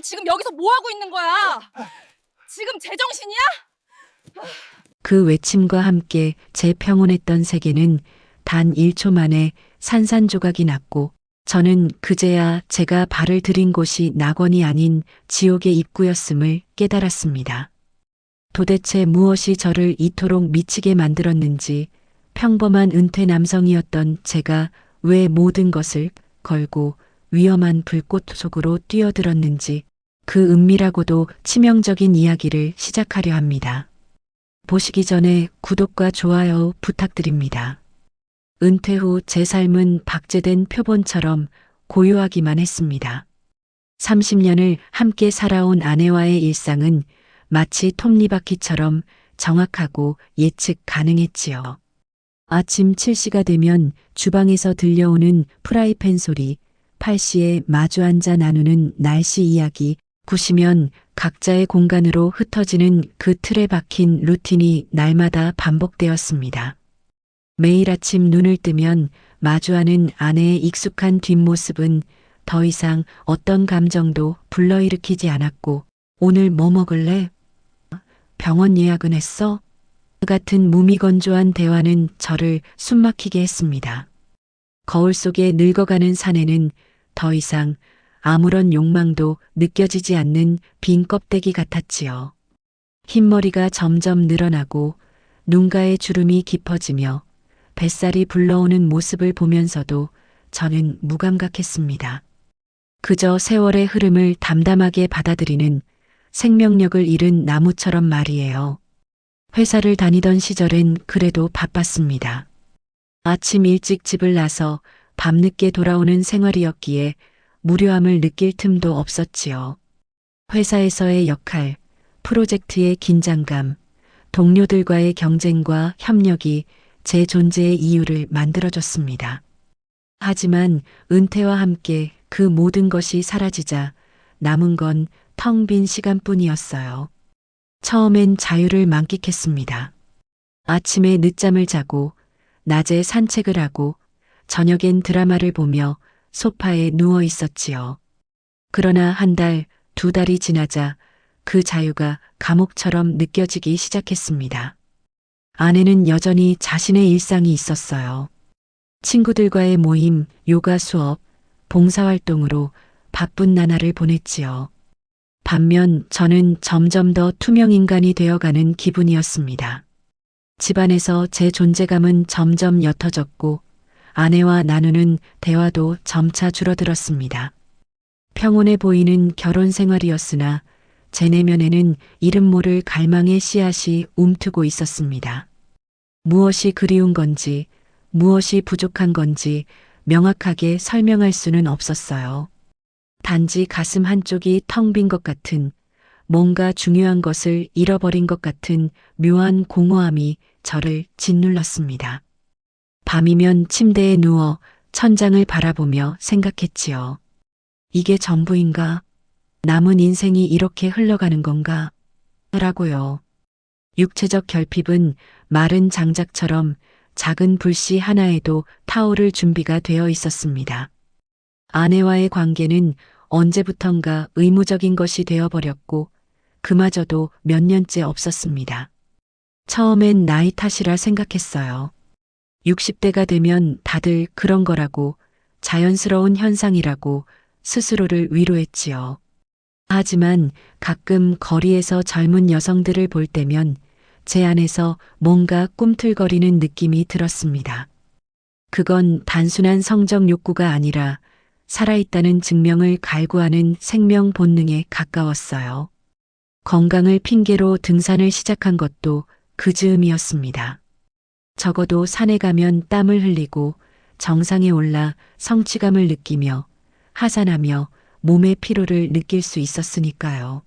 지금 여기서 뭐 하고 있는 거야? 지금 제정신이야? 그 외침과 함께 제 평온했던 세계는 단 1초 만에 산산조각이 났고 저는 그제야 제가 발을 들인 곳이 낙원이 아닌 지옥의 입구였음을 깨달았습니다. 도대체 무엇이 저를 이토록 미치게 만들었는지, 평범한 은퇴 남성이었던 제가 왜 모든 것을 걸고 위험한 불꽃 속으로 뛰어들었는지 그 은밀하고도 치명적인 이야기를 시작하려 합니다. 보시기 전에 구독과 좋아요 부탁드립니다. 은퇴 후 제 삶은 박제된 표본처럼 고요하기만 했습니다. 30년을 함께 살아온 아내와의 일상은 마치 톱니바퀴처럼 정확하고 예측 가능했지요. 아침 7시가 되면 주방에서 들려오는 프라이팬 소리, 8시에 마주 앉아 나누는 날씨 이야기, 9시면 각자의 공간으로 흩어지는 그 틀에 박힌 루틴이 날마다 반복되었습니다. 매일 아침 눈을 뜨면 마주하는 아내의 익숙한 뒷모습은 더 이상 어떤 감정도 불러일으키지 않았고, 오늘 뭐 먹을래? 병원 예약은 했어? 같은 무미건조한 대화는 저를 숨막히게 했습니다. 거울 속에 늙어가는 사내는 더 이상 아무런 욕망도 느껴지지 않는 빈 껍데기 같았지요. 흰머리가 점점 늘어나고 눈가의 주름이 깊어지며 뱃살이 불러오는 모습을 보면서도 저는 무감각했습니다. 그저 세월의 흐름을 담담하게 받아들이는 생명력을 잃은 나무처럼 말이에요. 회사를 다니던 시절엔 그래도 바빴습니다. 아침 일찍 집을 나서 밤늦게 돌아오는 생활이었기에 무료함을 느낄 틈도 없었지요. 회사에서의 역할, 프로젝트의 긴장감, 동료들과의 경쟁과 협력이 제 존재의 이유를 만들어줬습니다. 하지만 은퇴와 함께 그 모든 것이 사라지자 남은 건 텅 빈 시간뿐이었어요. 처음엔 자유를 만끽했습니다. 아침에 늦잠을 자고 낮에 산책을 하고 저녁엔 드라마를 보며 소파에 누워 있었지요. 그러나 한 달, 두 달이 지나자 그 자유가 감옥처럼 느껴지기 시작했습니다. 아내는 여전히 자신의 일상이 있었어요. 친구들과의 모임, 요가 수업, 봉사활동으로 바쁜 나날을 보냈지요. 반면 저는 점점 더 투명인간이 되어가는 기분이었습니다. 집안에서 제 존재감은 점점 옅어졌고 아내와 나누는 대화도 점차 줄어들었습니다. 평온해 보이는 결혼 생활이었으나 제 내면에는 이름 모를 갈망의 씨앗이 움트고 있었습니다. 무엇이 그리운 건지, 무엇이 부족한 건지 명확하게 설명할 수는 없었어요. 단지 가슴 한쪽이 텅 빈 것 같은, 뭔가 중요한 것을 잃어버린 것 같은 묘한 공허함이 저를 짓눌렀습니다. 밤이면 침대에 누워 천장을 바라보며 생각했지요. 이게 전부인가? 남은 인생이 이렇게 흘러가는 건가? 라고요. 육체적 결핍은 마른 장작처럼 작은 불씨 하나에도 타오를 준비가 되어 있었습니다. 아내와의 관계는 언제부턴가 의무적인 것이 되어버렸고 그마저도 몇 년째 없었습니다. 처음엔 나이 탓이라 생각했어요. 60대가 되면 다들 그런 거라고, 자연스러운 현상이라고 스스로를 위로했지요. 하지만 가끔 거리에서 젊은 여성들을 볼 때면 제 안에서 뭔가 꿈틀거리는 느낌이 들었습니다. 그건 단순한 성적 욕구가 아니라 살아있다는 증명을 갈구하는 생명 본능에 가까웠어요. 건강을 핑계로 등산을 시작한 것도 그 즈음이었습니다. 적어도 산에 가면 땀을 흘리고 정상에 올라 성취감을 느끼며 하산하며 몸의 피로를 느낄 수 있었으니까요.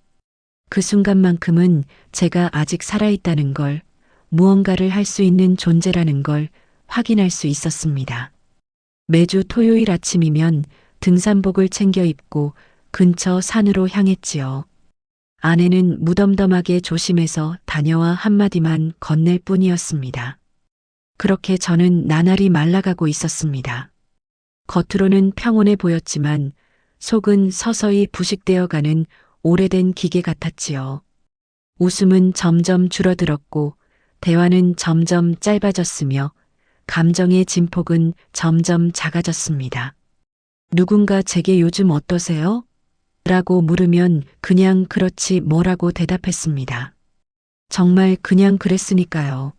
그 순간만큼은 제가 아직 살아있다는 걸, 무언가를 할 수 있는 존재라는 걸 확인할 수 있었습니다. 매주 토요일 아침이면 등산복을 챙겨 입고 근처 산으로 향했지요. 아내는 무덤덤하게 조심해서 다녀와 한마디만 건넬 뿐이었습니다. 그렇게 저는 나날이 말라가고 있었습니다. 겉으로는 평온해 보였지만 속은 서서히 부식되어가는 오래된 기계 같았지요. 웃음은 점점 줄어들었고 대화는 점점 짧아졌으며 감정의 진폭은 점점 작아졌습니다. 누군가 제게 요즘 어떠세요? 라고 물으면 그냥 그렇지 뭐라고 대답했습니다. 정말 그냥 그랬으니까요.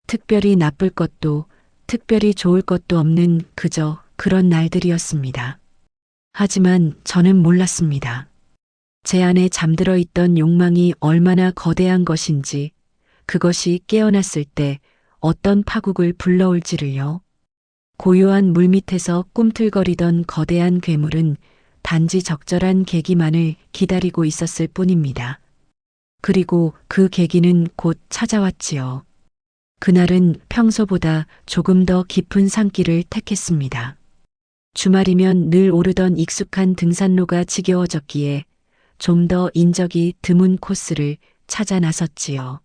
특별히 나쁠 것도 특별히 좋을 것도 없는 그저 그런 날들이었습니다. 하지만 저는 몰랐습니다. 제 안에 잠들어 있던 욕망이 얼마나 거대한 것인지, 그것이 깨어났을 때 어떤 파국을 불러올지를요. 고요한 물밑에서 꿈틀거리던 거대한 괴물은 단지 적절한 계기만을 기다리고 있었을 뿐입니다. 그리고 그 계기는 곧 찾아왔지요. 그날은 평소보다 조금 더 깊은 산길을 택했습니다. 주말이면 늘 오르던 익숙한 등산로가 지겨워졌기에 좀 더 인적이 드문 코스를 찾아 나섰지요.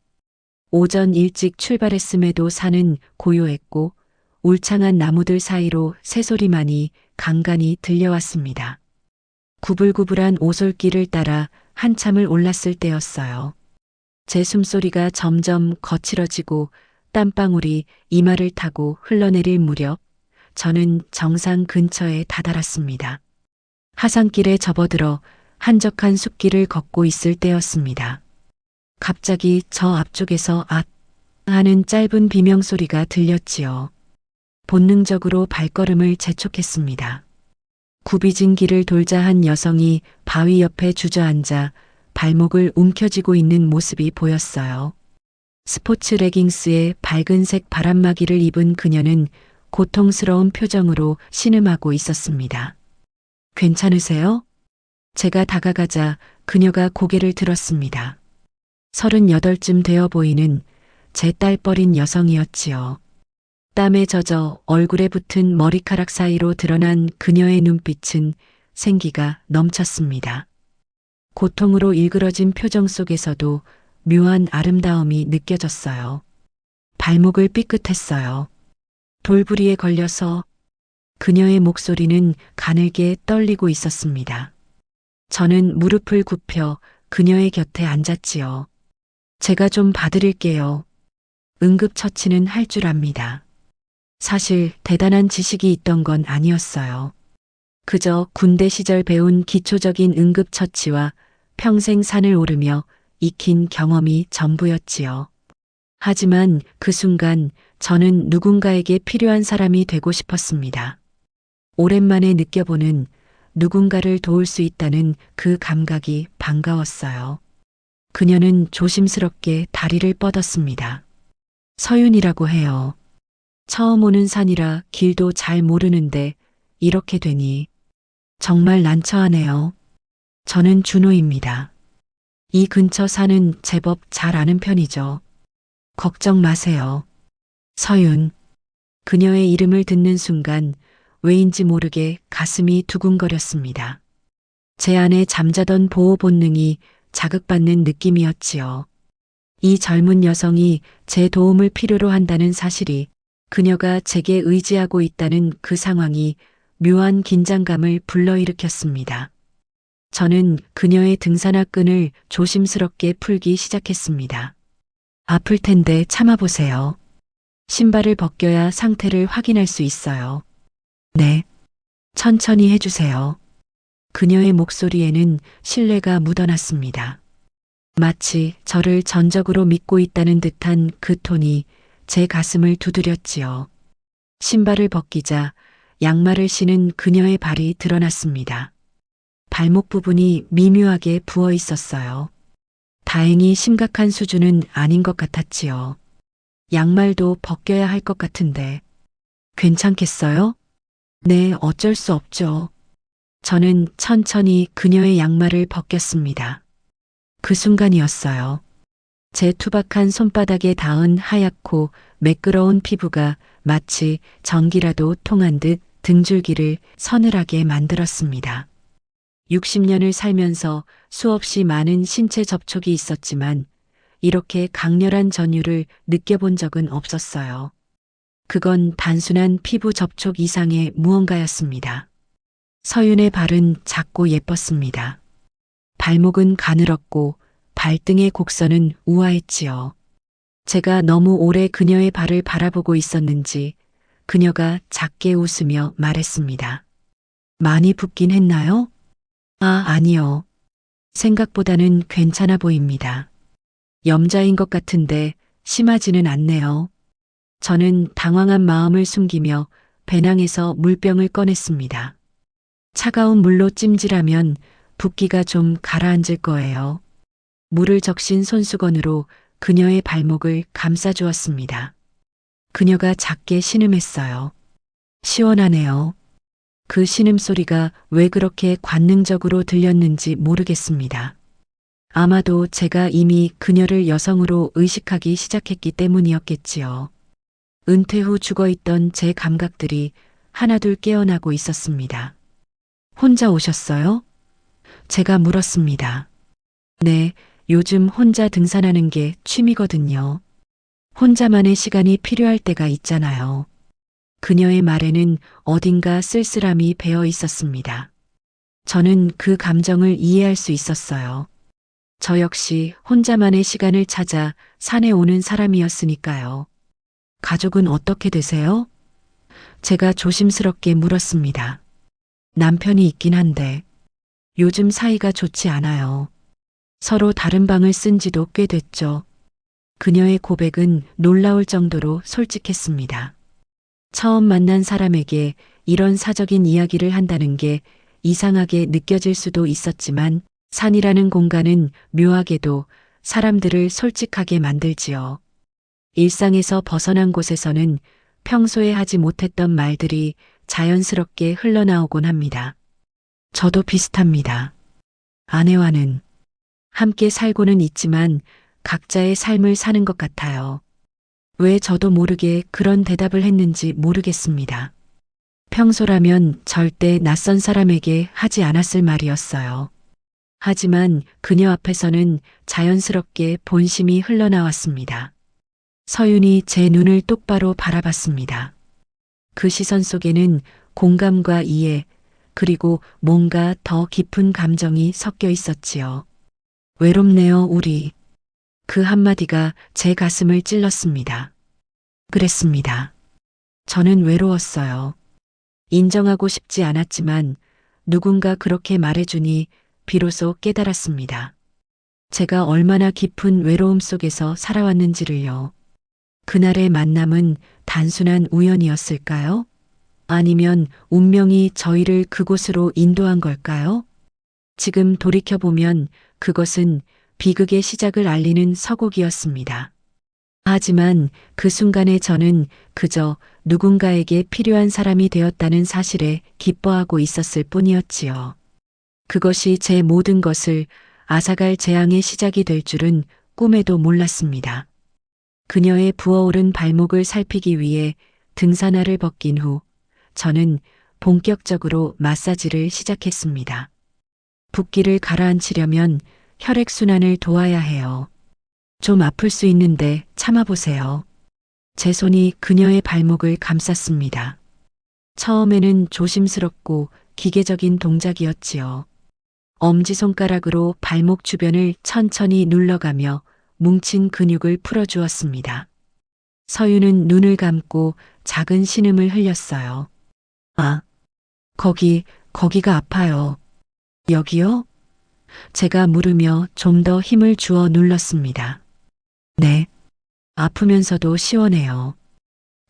오전 일찍 출발했음에도 산은 고요했고 울창한 나무들 사이로 새소리만이 간간히 들려왔습니다. 구불구불한 오솔길을 따라 한참을 올랐을 때였어요. 제 숨소리가 점점 거칠어지고 땀방울이 이마를 타고 흘러내릴 무렵 저는 정상 근처에 다다랐습니다. 하산길에 접어들어 한적한 숲길을 걷고 있을 때였습니다. 갑자기 저 앞쪽에서 앗 하는 짧은 비명소리가 들렸지요. 본능적으로 발걸음을 재촉했습니다. 굽이진 길을 돌자 한 여성이 바위 옆에 주저앉아 발목을 움켜쥐고 있는 모습이 보였어요. 스포츠 레깅스에 밝은색 바람막이를 입은 그녀는 고통스러운 표정으로 신음하고 있었습니다. 괜찮으세요? 제가 다가가자 그녀가 고개를 들었습니다. 38쯤 되어 보이는 제 딸뻘인 여성이었지요. 땀에 젖어 얼굴에 붙은 머리카락 사이로 드러난 그녀의 눈빛은 생기가 넘쳤습니다. 고통으로 일그러진 표정 속에서도 묘한 아름다움이 느껴졌어요. 발목을 삐끗했어요. 돌부리에 걸려서 그녀의 목소리는 가늘게 떨리고 있었습니다. 저는 무릎을 굽혀 그녀의 곁에 앉았지요. 제가 좀 봐드릴게요. 응급처치는 할 줄 압니다. 사실 대단한 지식이 있던 건 아니었어요. 그저 군대 시절 배운 기초적인 응급처치와 평생 산을 오르며 익힌 경험이 전부였지요. 하지만 그 순간 저는 누군가에게 필요한 사람이 되고 싶었습니다. 오랜만에 느껴보는 누군가를 도울 수 있다는 그 감각이 반가웠어요. 그녀는 조심스럽게 다리를 뻗었습니다. 서윤이라고 해요. 처음 오는 산이라 길도 잘 모르는데 이렇게 되니 정말 난처하네요. 저는 준호입니다. 이 근처 산은 제법 잘 아는 편이죠. 걱정 마세요. 서윤. 그녀의 이름을 듣는 순간 왜인지 모르게 가슴이 두근거렸습니다. 제 안에 잠자던 보호 본능이 자극받는 느낌이었지요. 이 젊은 여성이 제 도움을 필요로 한다는 사실이, 그녀가 제게 의지하고 있다는 그 상황이 묘한 긴장감을 불러일으켰습니다. 저는 그녀의 등산화 끈을 조심스럽게 풀기 시작했습니다. 아플 텐데 참아보세요. 신발을 벗겨야 상태를 확인할 수 있어요. 네. 천천히 해주세요. 그녀의 목소리에는 신뢰가 묻어났습니다. 마치 저를 전적으로 믿고 있다는 듯한 그 톤이 제 가슴을 두드렸지요. 신발을 벗기자 양말을 신은 그녀의 발이 드러났습니다. 발목 부분이 미묘하게 부어 있었어요. 다행히 심각한 수준은 아닌 것 같았지요. 양말도 벗겨야 할 것 같은데. 괜찮겠어요? 네, 어쩔 수 없죠. 저는 천천히 그녀의 양말을 벗겼습니다. 그 순간이었어요. 제 투박한 손바닥에 닿은 하얗고 매끄러운 피부가 마치 전기라도 통한 듯 등줄기를 서늘하게 만들었습니다. 60년을 살면서 수없이 많은 신체 접촉이 있었지만 이렇게 강렬한 전율을 느껴본 적은 없었어요. 그건 단순한 피부 접촉 이상의 무언가였습니다. 서윤의 발은 작고 예뻤습니다. 발목은 가늘었고 발등의 곡선은 우아했지요. 제가 너무 오래 그녀의 발을 바라보고 있었는지 그녀가 작게 웃으며 말했습니다. 많이 붓긴 했나요? 아니요. 생각보다는 괜찮아 보입니다. 염자인 것 같은데 심하지는 않네요. 저는 당황한 마음을 숨기며 배낭에서 물병을 꺼냈습니다. 차가운 물로 찜질하면 붓기가 좀 가라앉을 거예요. 물을 적신 손수건으로 그녀의 발목을 감싸주었습니다. 그녀가 작게 신음했어요. 시원하네요. 그 신음소리가 왜 그렇게 관능적으로 들렸는지 모르겠습니다. 아마도 제가 이미 그녀를 여성으로 의식하기 시작했기 때문이었겠지요. 은퇴 후 죽어있던 제 감각들이 하나둘 깨어나고 있었습니다. 혼자 오셨어요? 제가 물었습니다. 네, 요즘 혼자 등산하는 게 취미거든요. 혼자만의 시간이 필요할 때가 있잖아요. 그녀의 말에는 어딘가 쓸쓸함이 배어 있었습니다. 저는 그 감정을 이해할 수 있었어요. 저 역시 혼자만의 시간을 찾아 산에 오는 사람이었으니까요. 가족은 어떻게 되세요? 제가 조심스럽게 물었습니다. 남편이 있긴 한데 요즘 사이가 좋지 않아요. 서로 다른 방을 쓴 지도 꽤 됐죠. 그녀의 고백은 놀라울 정도로 솔직했습니다. 처음 만난 사람에게 이런 사적인 이야기를 한다는 게 이상하게 느껴질 수도 있었지만 산이라는 공간은 묘하게도 사람들을 솔직하게 만들지요. 일상에서 벗어난 곳에서는 평소에 하지 못했던 말들이 자연스럽게 흘러나오곤 합니다. 저도 비슷합니다. 아내와는 함께 살고는 있지만 각자의 삶을 사는 것 같아요. 왜 저도 모르게 그런 대답을 했는지 모르겠습니다. 평소라면 절대 낯선 사람에게 하지 않았을 말이었어요. 하지만 그녀 앞에서는 자연스럽게 본심이 흘러나왔습니다. 서윤이 제 눈을 똑바로 바라봤습니다. 그 시선 속에는 공감과 이해, 그리고 뭔가 더 깊은 감정이 섞여 있었지요. 외롭네요, 우리. 그 한마디가 제 가슴을 찔렀습니다. 그랬습니다. 저는 외로웠어요. 인정하고 싶지 않았지만 누군가 그렇게 말해주니 비로소 깨달았습니다. 제가 얼마나 깊은 외로움 속에서 살아왔는지를요. 그날의 만남은 단순한 우연이었을까요? 아니면 운명이 저희를 그곳으로 인도한 걸까요? 지금 돌이켜보면 그것은 비극의 시작을 알리는 서곡이었습니다. 하지만 그 순간에 저는 그저 누군가에게 필요한 사람이 되었다는 사실에 기뻐하고 있었을 뿐이었지요. 그것이 제 모든 것을 앗아갈 재앙의 시작이 될 줄은 꿈에도 몰랐습니다. 그녀의 부어오른 발목을 살피기 위해 등산화를 벗긴 후 저는 본격적으로 마사지를 시작했습니다. 붓기를 가라앉히려면 혈액순환을 도와야 해요. 좀 아플 수 있는데 참아보세요. 제 손이 그녀의 발목을 감쌌습니다. 처음에는 조심스럽고 기계적인 동작이었지요. 엄지손가락으로 발목 주변을 천천히 눌러가며 뭉친 근육을 풀어주었습니다. 서윤은 눈을 감고 작은 신음을 흘렸어요. 거기가 아파요. 여기요? 제가 물으며 좀 더 힘을 주어 눌렀습니다. 네. 아프면서도 시원해요.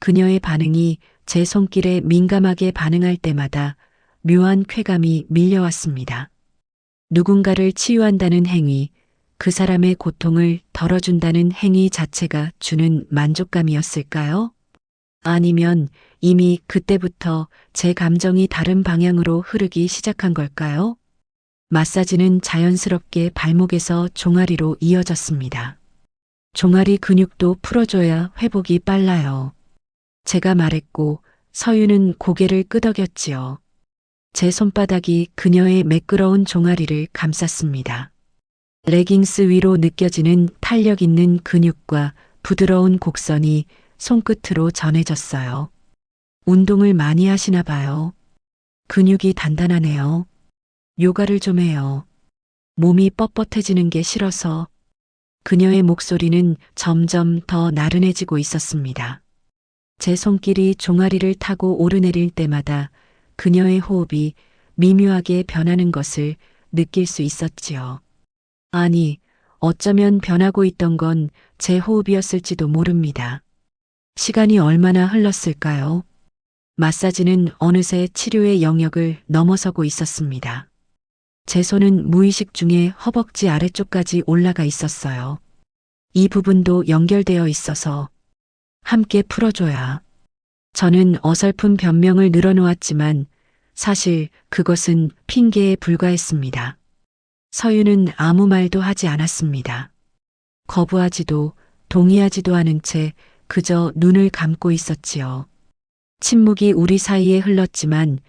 그녀의 반응이 제 손길에 민감하게 반응할 때마다 묘한 쾌감이 밀려왔습니다. 누군가를 치유한다는 행위, 그 사람의 고통을 덜어준다는 행위 자체가 주는 만족감이었을까요? 아니면 이미 그때부터 제 감정이 다른 방향으로 흐르기 시작한 걸까요? 마사지는 자연스럽게 발목에서 종아리로 이어졌습니다. 종아리 근육도 풀어줘야 회복이 빨라요. 제가 말했고 서윤은 고개를 끄덕였지요. 제 손바닥이 그녀의 매끄러운 종아리를 감쌌습니다. 레깅스 위로 느껴지는 탄력 있는 근육과 부드러운 곡선이 손끝으로 전해졌어요. 운동을 많이 하시나 봐요. 근육이 단단하네요. 요가를 좀 해요. 몸이 뻣뻣해지는 게 싫어서 그녀의 목소리는 점점 더 나른해지고 있었습니다. 제 손길이 종아리를 타고 오르내릴 때마다 그녀의 호흡이 미묘하게 변하는 것을 느낄 수 있었지요. 아니, 어쩌면 변하고 있던 건 제 호흡이었을지도 모릅니다. 시간이 얼마나 흘렀을까요? 마사지는 어느새 치료의 영역을 넘어서고 있었습니다. 제 손은 무의식 중에 허벅지 아래쪽까지 올라가 있었어요. 이 부분도 연결되어 있어서 함께 풀어줘야. 저는 어설픈 변명을 늘어놓았지만 사실 그것은 핑계에 불과했습니다. 서유는 아무 말도 하지 않았습니다. 거부하지도 동의하지도 않은 채 그저 눈을 감고 있었지요. 침묵이 우리 사이에 흘렀지만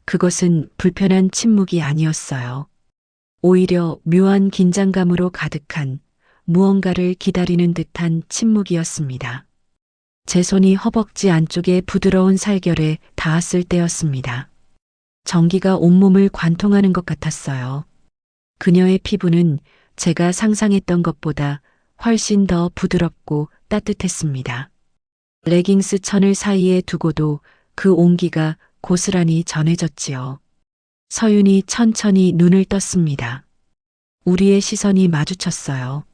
그것은 불편한 침묵이 아니었어요. 오히려 묘한 긴장감으로 가득한 무언가를 기다리는 듯한 침묵이었습니다. 제 손이 허벅지 안쪽의 부드러운 살결에 닿았을 때였습니다. 전기가 온몸을 관통하는 것 같았어요. 그녀의 피부는 제가 상상했던 것보다 훨씬 더 부드럽고 따뜻했습니다. 레깅스 천을 사이에 두고도 그 온기가 고스란히 전해졌지요. 서윤이 천천히 눈을 떴습니다. 우리의 시선이 마주쳤어요.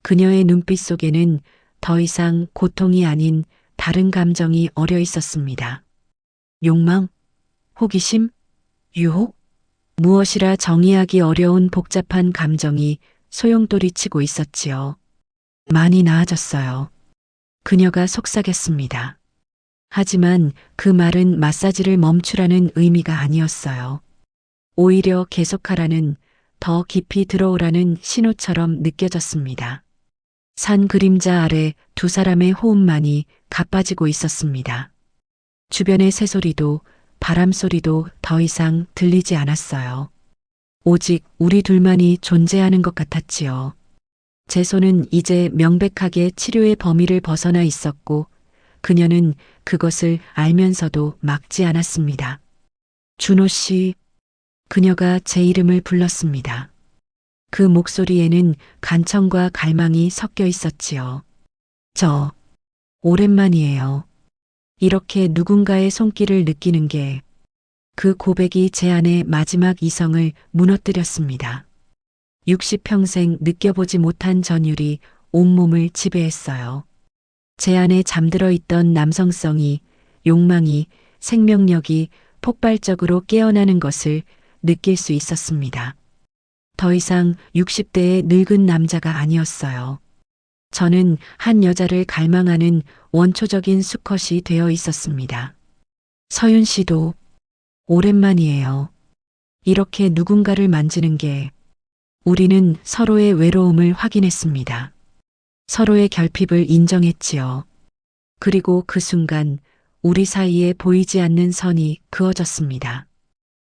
그녀의 눈빛 속에는 더 이상 고통이 아닌 다른 감정이 어려 있었습니다. 욕망, 호기심, 유혹, 무엇이라 정의하기 어려운 복잡한 감정이 소용돌이치고 있었지요. 많이 나아졌어요. 그녀가 속삭였습니다. 하지만 그 말은 마사지를 멈추라는 의미가 아니었어요. 오히려 계속하라는, 더 깊이 들어오라는 신호처럼 느껴졌습니다. 산 그림자 아래 두 사람의 호흡만이 가빠지고 있었습니다. 주변의 새소리도 바람 소리도 더 이상 들리지 않았어요. 오직 우리 둘만이 존재하는 것 같았지요. 제 손은 이제 명백하게 치료의 범위를 벗어나 있었고 그녀는 그것을 알면서도 막지 않았습니다. 준호 씨, 그녀가 제 이름을 불렀습니다. 그 목소리에는 간청과 갈망이 섞여 있었지요. 저, 오랜만이에요. 이렇게 누군가의 손길을 느끼는 게 그 고백이 제 안의 마지막 이성을 무너뜨렸습니다. 60평생 느껴보지 못한 전율이 온몸을 지배했어요. 제 안에 잠들어 있던 남성성이, 욕망이, 생명력이 폭발적으로 깨어나는 것을 느낄 수 있었습니다. 더 이상 60대의 늙은 남자가 아니었어요. 저는 한 여자를 갈망하는 원초적인 수컷이 되어 있었습니다. 서윤 씨도 오랜만이에요. 이렇게 누군가를 만지는 게 우리는 서로의 외로움을 확인했습니다. 서로의 결핍을 인정했지요. 그리고 그 순간 우리 사이에 보이지 않는 선이 그어졌습니다.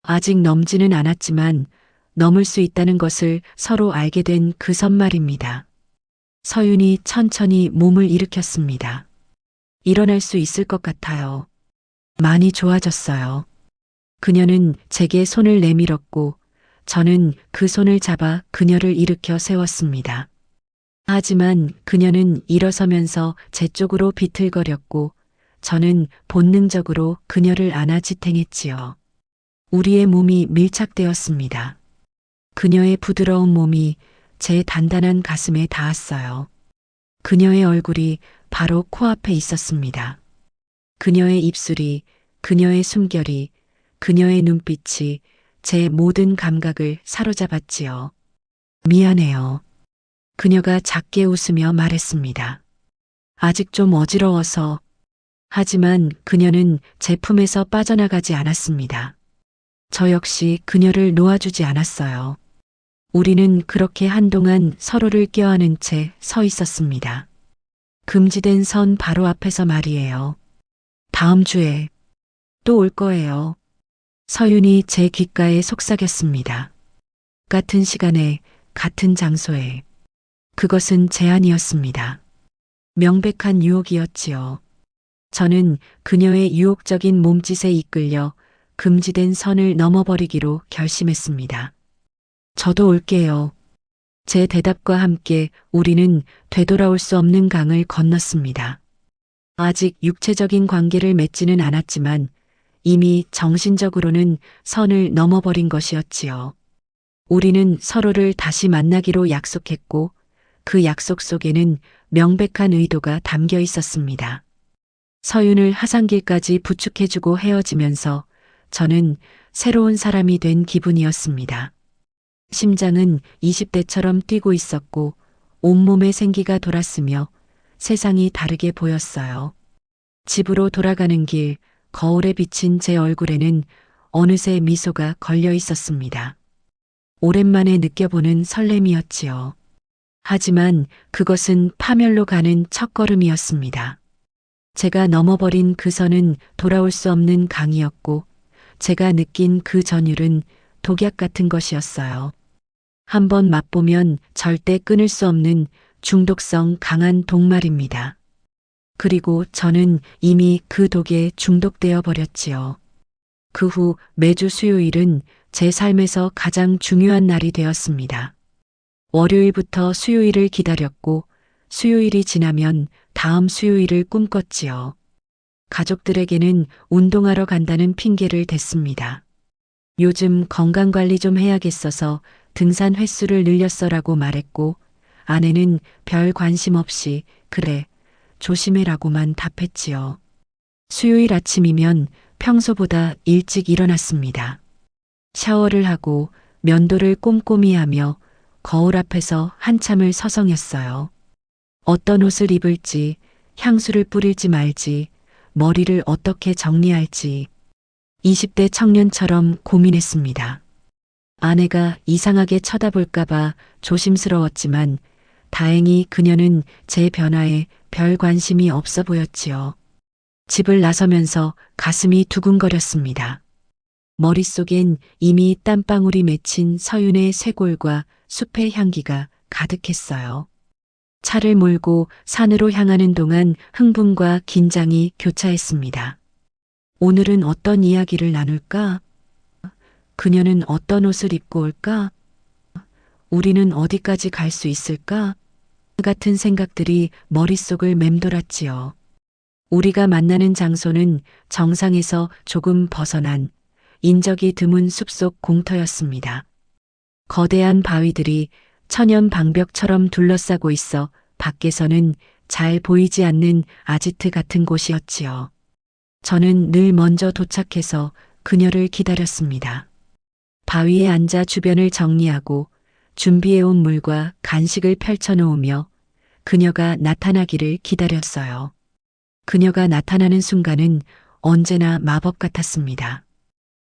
아직 넘지는 않았지만 넘을 수 있다는 것을 서로 알게 된 그 선 말입니다. 서윤이 천천히 몸을 일으켰습니다. 일어날 수 있을 것 같아요. 많이 좋아졌어요. 그녀는 제게 손을 내밀었고 저는 그 손을 잡아 그녀를 일으켜 세웠습니다. 하지만 그녀는 일어서면서 제 쪽으로 비틀거렸고 저는 본능적으로 그녀를 안아 지탱했지요. 우리의 몸이 밀착되었습니다. 그녀의 부드러운 몸이 제 단단한 가슴에 닿았어요. 그녀의 얼굴이 바로 코앞에 있었습니다. 그녀의 입술이, 그녀의 숨결이, 그녀의 눈빛이 제 모든 감각을 사로잡았지요. 미안해요. 그녀가 작게 웃으며 말했습니다. 아직 좀 어지러워서. 하지만 그녀는 제 품에서 빠져나가지 않았습니다. 저 역시 그녀를 놓아주지 않았어요. 우리는 그렇게 한동안 서로를 껴안은 채 서 있었습니다. 금지된 선 바로 앞에서 말이에요. 다음 주에 또 올 거예요. 서윤이 제 귓가에 속삭였습니다. 같은 시간에, 같은 장소에. 그것은 제안이었습니다. 명백한 유혹이었지요. 저는 그녀의 유혹적인 몸짓에 이끌려 금지된 선을 넘어버리기로 결심했습니다. 저도 올게요. 제 대답과 함께 우리는 되돌아올 수 없는 강을 건넜습니다. 아직 육체적인 관계를 맺지는 않았지만 이미 정신적으로는 선을 넘어버린 것이었지요. 우리는 서로를 다시 만나기로 약속했고 그 약속 속에는 명백한 의도가 담겨 있었습니다. 서윤을 하산길까지 부축해주고 헤어지면서 저는 새로운 사람이 된 기분이었습니다. 심장은 20대처럼 뛰고 있었고 온몸에 생기가 돌았으며 세상이 다르게 보였어요. 집으로 돌아가는 길, 거울에 비친 제 얼굴에는 어느새 미소가 걸려 있었습니다. 오랜만에 느껴보는 설렘이었지요. 하지만 그것은 파멸로 가는 첫걸음이었습니다. 제가 넘어버린 그 선은 돌아올 수 없는 강이었고 제가 느낀 그 전율은 독약 같은 것이었어요. 한번 맛보면 절대 끊을 수 없는 중독성 강한 독말입니다. 그리고 저는 이미 그 독에 중독되어 버렸지요. 그 후 매주 수요일은 제 삶에서 가장 중요한 날이 되었습니다. 월요일부터 수요일을 기다렸고 수요일이 지나면 다음 수요일을 꿈꿨지요. 가족들에게는 운동하러 간다는 핑계를 댔습니다. 요즘 건강관리 좀 해야겠어서 등산 횟수를 늘렸어라고 말했고 아내는 별 관심 없이 그래 조심해라고만 답했지요. 수요일 아침이면 평소보다 일찍 일어났습니다. 샤워를 하고 면도를 꼼꼼히 하며 거울 앞에서 한참을 서성였어요. 어떤 옷을 입을지, 향수를 뿌릴지 말지, 머리를 어떻게 정리할지 20대 청년처럼 고민했습니다. 아내가 이상하게 쳐다볼까봐 조심스러웠지만 다행히 그녀는 제 변화에 별 관심이 없어 보였지요. 집을 나서면서 가슴이 두근거렸습니다. 머릿속엔 이미 땀방울이 맺힌 서윤의 쇄골과 숲의 향기가 가득했어요. 차를 몰고 산으로 향하는 동안 흥분과 긴장이 교차했습니다. 오늘은 어떤 이야기를 나눌까? 그녀는 어떤 옷을 입고 올까? 우리는 어디까지 갈 수 있을까? 같은 생각들이 머릿속을 맴돌았지요. 우리가 만나는 장소는 정상에서 조금 벗어난 인적이 드문 숲속 공터였습니다. 거대한 바위들이 천연 방벽처럼 둘러싸고 있어 밖에서는 잘 보이지 않는 아지트 같은 곳이었지요. 저는 늘 먼저 도착해서 그녀를 기다렸습니다. 바위에 앉아 주변을 정리하고 준비해온 물과 간식을 펼쳐놓으며 그녀가 나타나기를 기다렸어요. 그녀가 나타나는 순간은 언제나 마법 같았습니다.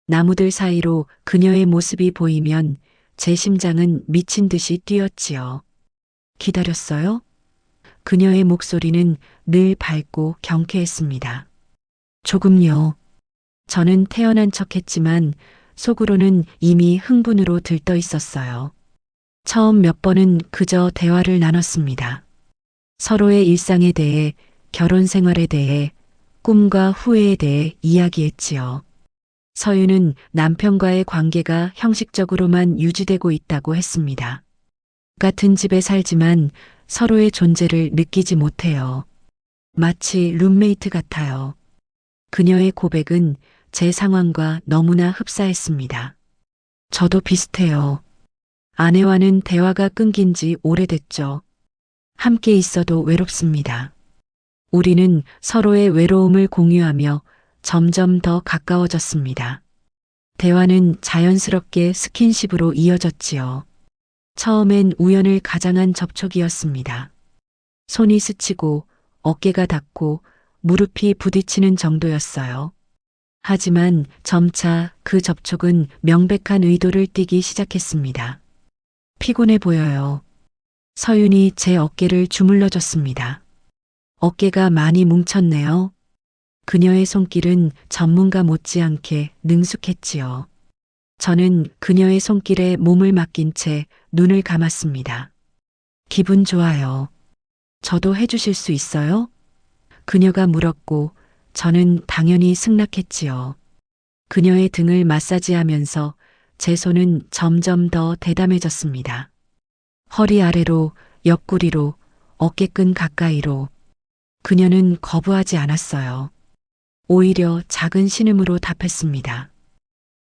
나무들 사이로 그녀의 모습이 보이면 제 심장은 미친 듯이 뛰었지요. 기다렸어요? 그녀의 목소리는 늘 밝고 경쾌했습니다. 조금요. 저는 태어난 척했지만 속으로는 이미 흥분으로 들떠 있었어요. 처음 몇 번은 그저 대화를 나눴습니다. 서로의 일상에 대해, 결혼 생활에 대해, 꿈과 후회에 대해 이야기했지요. 서윤은 남편과의 관계가 형식적으로만 유지되고 있다고 했습니다. 같은 집에 살지만 서로의 존재를 느끼지 못해요. 마치 룸메이트 같아요. 그녀의 고백은 제 상황과 너무나 흡사했습니다. 저도 비슷해요. 아내와는 대화가 끊긴 지 오래됐죠. 함께 있어도 외롭습니다. 우리는 서로의 외로움을 공유하며 점점 더 가까워졌습니다. 대화는 자연스럽게 스킨십으로 이어졌지요. 처음엔 우연을 가장한 접촉이었습니다. 손이 스치고 어깨가 닿고 무릎이 부딪히는 정도였어요. 하지만 점차 그 접촉은 명백한 의도를 띠기 시작했습니다. 피곤해 보여요. 서윤이 제 어깨를 주물러줬습니다. 어깨가 많이 뭉쳤네요. 그녀의 손길은 전문가 못지않게 능숙했지요. 저는 그녀의 손길에 몸을 맡긴 채 눈을 감았습니다. 기분 좋아요. 저도 해주실 수 있어요? 그녀가 물었고 저는 당연히 승낙했지요. 그녀의 등을 마사지하면서 제 손은 점점 더 대담해졌습니다. 허리 아래로, 옆구리로, 어깨끈 가까이로. 그녀는 거부하지 않았어요. 오히려 작은 신음으로 답했습니다.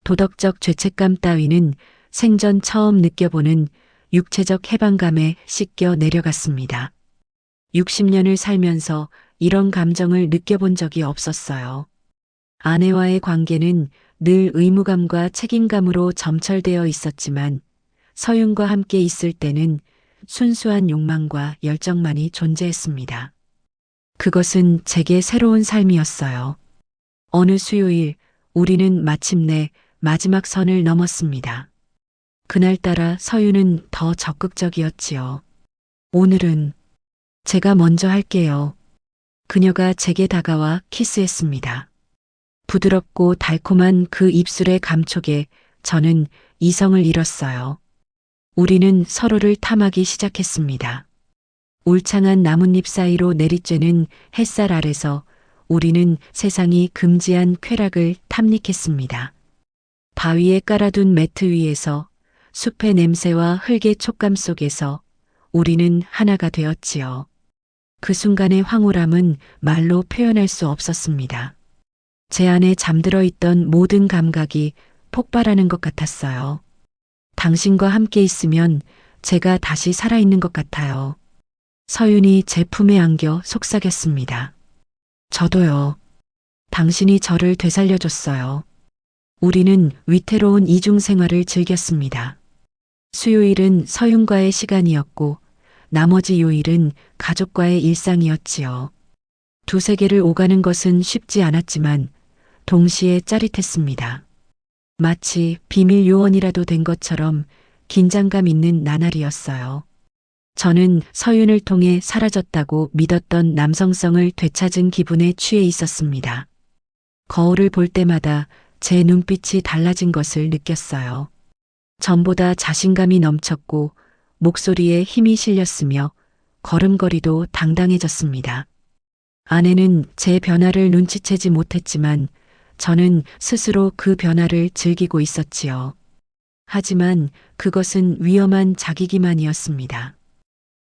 도덕적 죄책감 따위는 생전 처음 느껴보는 육체적 해방감에 씻겨 내려갔습니다. 60년을 살면서 이런 감정을 느껴본 적이 없었어요. 아내와의 관계는 늘 의무감과 책임감으로 점철되어 있었지만 서윤과 함께 있을 때는 순수한 욕망과 열정만이 존재했습니다. 그것은 제게 새로운 삶이었어요. 어느 수요일 우리는 마침내 마지막 선을 넘었습니다. 그날따라 서윤은 더 적극적이었지요. 오늘은 제가 먼저 할게요. 그녀가 제게 다가와 키스했습니다. 부드럽고 달콤한 그 입술의 감촉에 저는 이성을 잃었어요. 우리는 서로를 탐하기 시작했습니다. 울창한 나뭇잎 사이로 내리쬐는 햇살 아래서 우리는 세상이 금지한 쾌락을 탐닉했습니다. 바위에 깔아둔 매트 위에서 숲의 냄새와 흙의 촉감 속에서 우리는 하나가 되었지요. 그 순간의 황홀함은 말로 표현할 수 없었습니다. 제 안에 잠들어 있던 모든 감각이 폭발하는 것 같았어요. 당신과 함께 있으면 제가 다시 살아있는 것 같아요. 서윤이 제 품에 안겨 속삭였습니다. 저도요. 당신이 저를 되살려줬어요. 우리는 위태로운 이중 생활을 즐겼습니다. 수요일은 서윤과의 시간이었고 나머지 요일은 가족과의 일상이었지요. 두세 개를 오가는 것은 쉽지 않았지만 동시에 짜릿했습니다. 마치 비밀 요원이라도 된 것처럼 긴장감 있는 나날이었어요. 저는 서윤을 통해 사라졌다고 믿었던 남성성을 되찾은 기분에 취해 있었습니다. 거울을 볼 때마다 제 눈빛이 달라진 것을 느꼈어요. 전보다 자신감이 넘쳤고 목소리에 힘이 실렸으며 걸음걸이도 당당해졌습니다. 아내는 제 변화를 눈치채지 못했지만 저는 스스로 그 변화를 즐기고 있었지요. 하지만 그것은 위험한 자기기만이었습니다.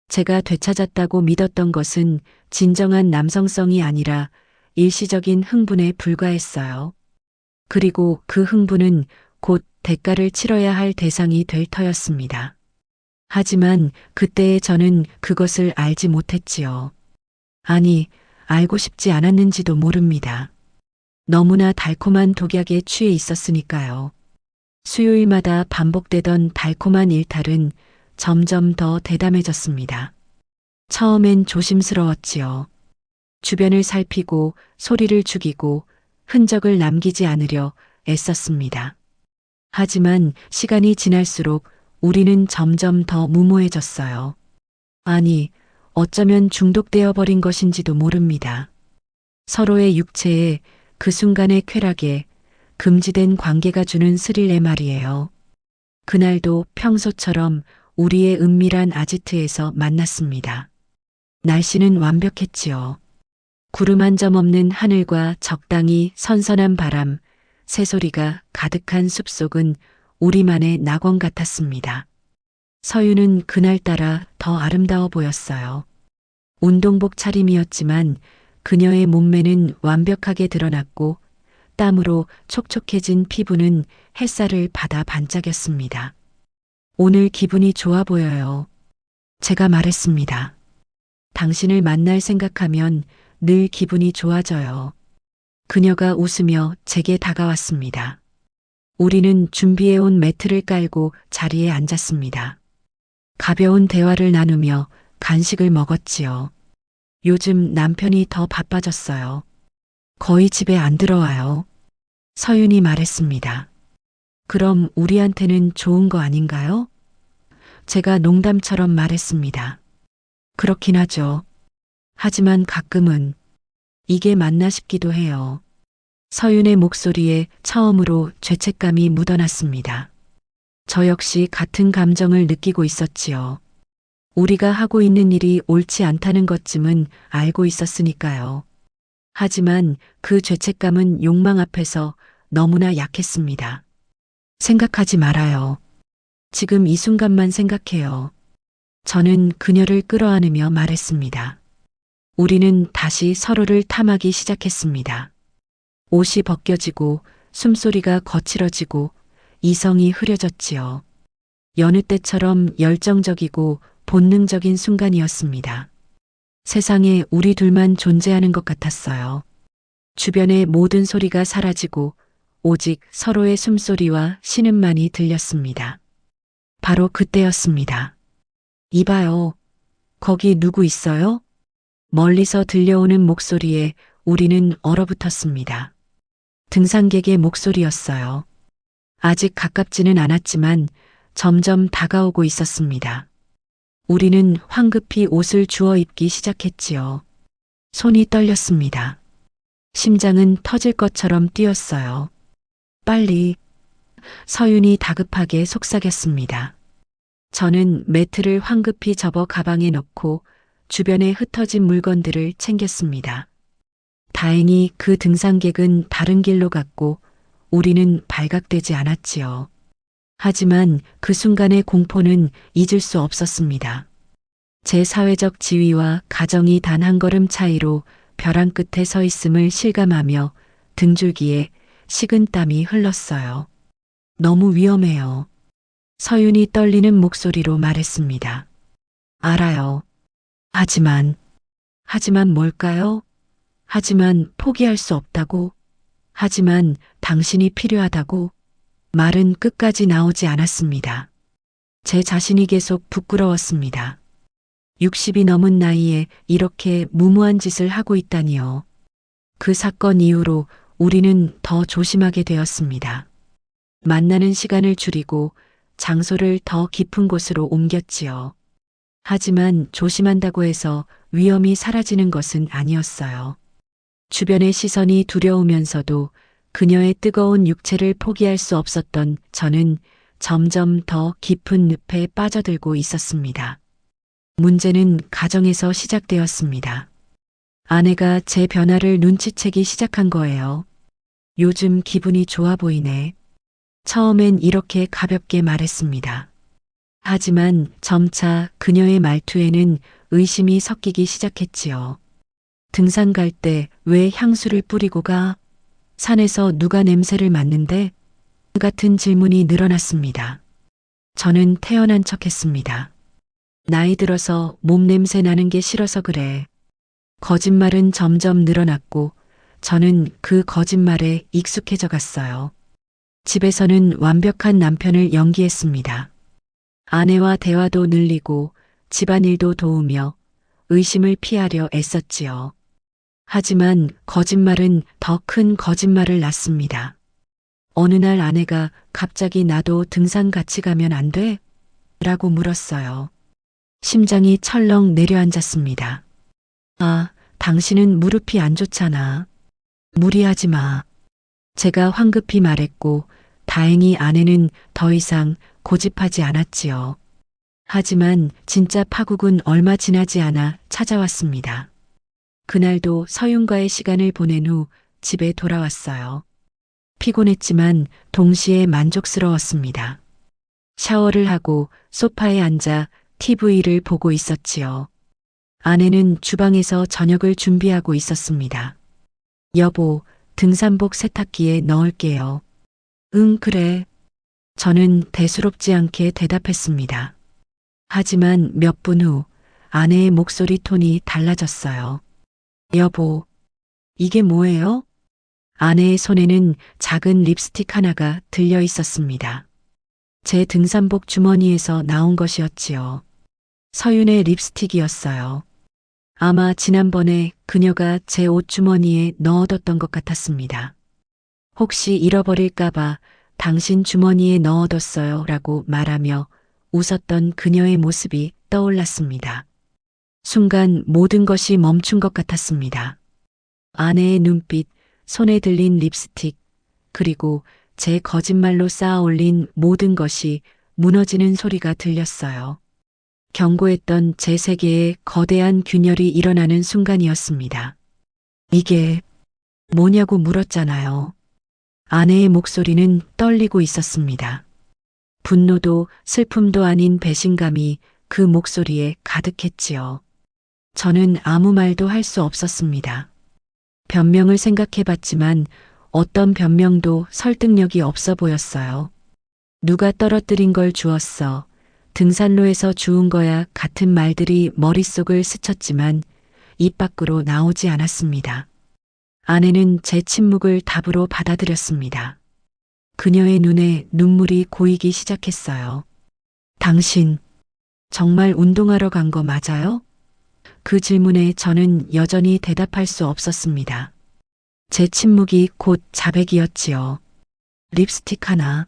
제가 되찾았다고 믿었던 것은 진정한 남성성이 아니라 일시적인 흥분에 불과했어요. 그리고 그 흥분은 곧 대가를 치러야 할 대상이 될 터였습니다. 하지만 그때의 저는 그것을 알지 못했지요. 아니, 알고 싶지 않았는지도 모릅니다. 너무나 달콤한 독약에 취해 있었으니까요. 수요일마다 반복되던 달콤한 일탈은 점점 더 대담해졌습니다. 처음엔 조심스러웠지요. 주변을 살피고 소리를 죽이고 흔적을 남기지 않으려 애썼습니다. 하지만 시간이 지날수록 우리는 점점 더 무모해졌어요. 아니, 어쩌면 중독되어 버린 것인지도 모릅니다. 서로의 육체에 그 순간의 쾌락에 금지된 관계가 주는 스릴에 말이에요. 그날도 평소처럼 우리의 은밀한 아지트에서 만났습니다. 날씨는 완벽했지요. 구름 한 점 없는 하늘과 적당히 선선한 바람, 새소리가 가득한 숲속은 우리만의 낙원 같았습니다. 서윤은 그날따라 더 아름다워 보였어요. 운동복 차림이었지만 그녀의 몸매는 완벽하게 드러났고 땀으로 촉촉해진 피부는 햇살을 받아 반짝였습니다. 오늘 기분이 좋아 보여요. 제가 말했습니다. 당신을 만날 생각하면 늘 기분이 좋아져요. 그녀가 웃으며 제게 다가왔습니다. 우리는 준비해온 매트를 깔고 자리에 앉았습니다. 가벼운 대화를 나누며 간식을 먹었지요. 요즘 남편이 더 바빠졌어요. 거의 집에 안 들어와요. 서윤이 말했습니다. 그럼 우리한테는 좋은 거 아닌가요? 제가 농담처럼 말했습니다. 그렇긴 하죠. 하지만 가끔은 이게 맞나 싶기도 해요. 서윤의 목소리에 처음으로 죄책감이 묻어났습니다. 저 역시 같은 감정을 느끼고 있었지요. 우리가 하고 있는 일이 옳지 않다는 것쯤은 알고 있었으니까요. 하지만 그 죄책감은 욕망 앞에서 너무나 약했습니다. 생각하지 말아요. 지금 이 순간만 생각해요. 저는 그녀를 끌어안으며 말했습니다. 우리는 다시 서로를 탐하기 시작했습니다. 옷이 벗겨지고 숨소리가 거칠어지고 이성이 흐려졌지요. 여느 때처럼 열정적이고 본능적인 순간이었습니다. 세상에 우리 둘만 존재하는 것 같았어요. 주변의 모든 소리가 사라지고 오직 서로의 숨소리와 신음만이 들렸습니다. 바로 그때였습니다. 이봐요. 거기 누구 있어요? 멀리서 들려오는 목소리에 우리는 얼어붙었습니다. 등산객의 목소리였어요. 아직 가깝지는 않았지만 점점 다가오고 있었습니다. 우리는 황급히 옷을 주워 입기 시작했지요. 손이 떨렸습니다. 심장은 터질 것처럼 뛰었어요. 빨리. 서윤이 다급하게 속삭였습니다. 저는 매트를 황급히 접어 가방에 넣고 주변에 흩어진 물건들을 챙겼습니다. 다행히 그 등산객은 다른 길로 갔고 우리는 발각되지 않았지요. 하지만 그 순간의 공포는 잊을 수 없었습니다. 제 사회적 지위와 가정이 단 한 걸음 차이로 벼랑 끝에 서 있음을 실감하며 등줄기에 식은땀이 흘렀어요. 너무 위험해요. 서윤이 떨리는 목소리로 말했습니다. 알아요. 하지만 뭘까요? 하지만 포기할 수 없다고. 하지만 당신이 필요하다고. 말은 끝까지 나오지 않았습니다. 제 자신이 계속 부끄러웠습니다. 60이 넘은 나이에 이렇게 무모한 짓을 하고 있다니요. 그 사건 이후로 우리는 더 조심하게 되었습니다. 만나는 시간을 줄이고 장소를 더 깊은 곳으로 옮겼지요. 하지만 조심한다고 해서 위험이 사라지는 것은 아니었어요. 주변의 시선이 두려우면서도 그녀의 뜨거운 육체를 포기할 수 없었던 저는 점점 더 깊은 늪에 빠져들고 있었습니다. 문제는 가정에서 시작되었습니다. 아내가 제 변화를 눈치채기 시작한 거예요. 요즘 기분이 좋아 보이네. 처음엔 이렇게 가볍게 말했습니다. 하지만 점차 그녀의 말투에는 의심이 섞이기 시작했지요. 등산 갈 때 왜 향수를 뿌리고 가? 산에서 누가 냄새를 맡는데? 같은 질문이 늘어났습니다. 저는 태어난 척했습니다. 나이 들어서 몸 냄새 나는 게 싫어서 그래. 거짓말은 점점 늘어났고 저는 그 거짓말에 익숙해져 갔어요. 집에서는 완벽한 남편을 연기했습니다. 아내와 대화도 늘리고 집안일도 도우며 의심을 피하려 애썼지요. 하지만 거짓말은 더 큰 거짓말을 낳습니다. 어느 날 아내가 갑자기 나도 등산 같이 가면 안 돼? 라고 물었어요. 심장이 철렁 내려앉았습니다. 아, 당신은 무릎이 안 좋잖아. 무리하지 마. 제가 황급히 말했고 다행히 아내는 더 이상 고집하지 않았지요. 하지만 진짜 파국은 얼마 지나지 않아 찾아왔습니다. 그날도 서윤과의 시간을 보낸 후 집에 돌아왔어요. 피곤했지만 동시에 만족스러웠습니다. 샤워를 하고 소파에 앉아 TV를 보고 있었지요. 아내는 주방에서 저녁을 준비하고 있었습니다. 여보, 등산복 세탁기에 넣을게요. 응, 그래. 저는 대수롭지 않게 대답했습니다. 하지만 몇 분 후 아내의 목소리 톤이 달라졌어요. 여보, 이게 뭐예요? 아내의 손에는 작은 립스틱 하나가 들려 있었습니다. 제 등산복 주머니에서 나온 것이었지요. 서윤의 립스틱이었어요. 아마 지난번에 그녀가 제 옷 주머니에 넣어뒀던 것 같았습니다. 혹시 잃어버릴까봐 당신 주머니에 넣어뒀어요 라고 말하며 웃었던 그녀의 모습이 떠올랐습니다. 순간 모든 것이 멈춘 것 같았습니다. 아내의 눈빛, 손에 들린 립스틱, 그리고 제 거짓말로 쌓아 올린 모든 것이 무너지는 소리가 들렸어요. 경고했던 제 세계에 거대한 균열이 일어나는 순간이었습니다. 이게 뭐냐고 물었잖아요. 아내의 목소리는 떨리고 있었습니다. 분노도 슬픔도 아닌 배신감이 그 목소리에 가득했지요. 저는 아무 말도 할 수 없었습니다. 변명을 생각해 봤지만 어떤 변명도 설득력이 없어 보였어요. 누가 떨어뜨린 걸 주웠어. 등산로에서 주운 거야 같은 말들이 머릿속을 스쳤지만 입 밖으로 나오지 않았습니다. 아내는 제 침묵을 답으로 받아들였습니다. 그녀의 눈에 눈물이 고이기 시작했어요. 당신, 정말 운동하러 간 거 맞아요? 그 질문에 저는 여전히 대답할 수 없었습니다. 제 침묵이 곧 자백이었지요. 립스틱 하나,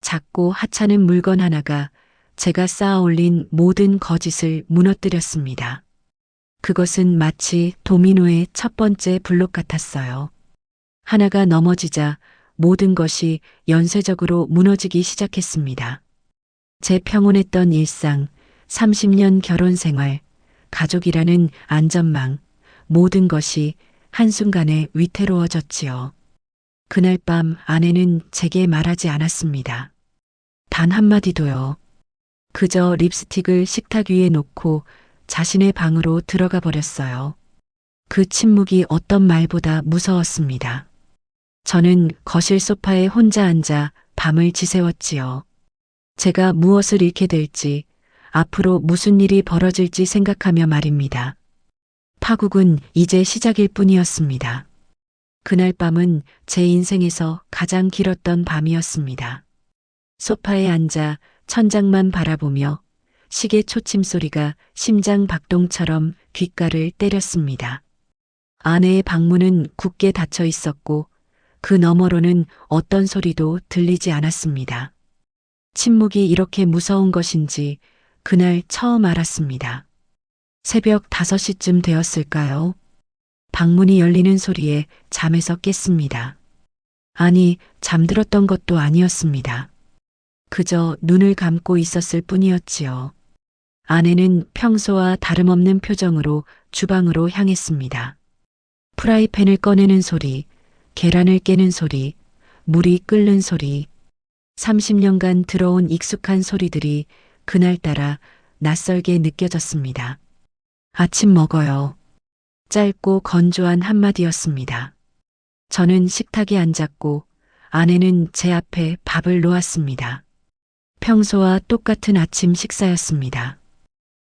작고 하찮은 물건 하나가 제가 쌓아 올린 모든 거짓을 무너뜨렸습니다. 그것은 마치 도미노의 첫 번째 블록 같았어요. 하나가 넘어지자 모든 것이 연쇄적으로 무너지기 시작했습니다. 제 평온했던 일상, 30년 결혼 생활, 가족이라는 안전망, 모든 것이 한순간에 위태로워졌지요. 그날 밤 아내는 제게 말하지 않았습니다. 단 한마디도요. 그저 립스틱을 식탁 위에 놓고 자신의 방으로 들어가 버렸어요. 그 침묵이 어떤 말보다 무서웠습니다. 저는 거실 소파에 혼자 앉아 밤을 지새웠지요. 제가 무엇을 잃게 될지, 앞으로 무슨 일이 벌어질지 생각하며 말입니다. 파국은 이제 시작일 뿐이었습니다. 그날 밤은 제 인생에서 가장 길었던 밤이었습니다. 소파에 앉아 천장만 바라보며 시계 초침 소리가 심장 박동처럼 귓가를 때렸습니다. 아내의 방문은 굳게 닫혀 있었고 그 너머로는 어떤 소리도 들리지 않았습니다. 침묵이 이렇게 무서운 것인지 그날 처음 알았습니다. 새벽 5시쯤 되었을까요? 방문이 열리는 소리에 잠에서 깼습니다. 아니, 잠들었던 것도 아니었습니다. 그저 눈을 감고 있었을 뿐이었지요. 아내는 평소와 다름없는 표정으로 주방으로 향했습니다. 프라이팬을 꺼내는 소리, 계란을 깨는 소리, 물이 끓는 소리, 30년간 들어온 익숙한 소리들이 그날따라 낯설게 느껴졌습니다. 아침 먹어요. 짧고 건조한 한마디였습니다. 저는 식탁에 앉았고 아내는 제 앞에 밥을 놓았습니다. 평소와 똑같은 아침 식사였습니다.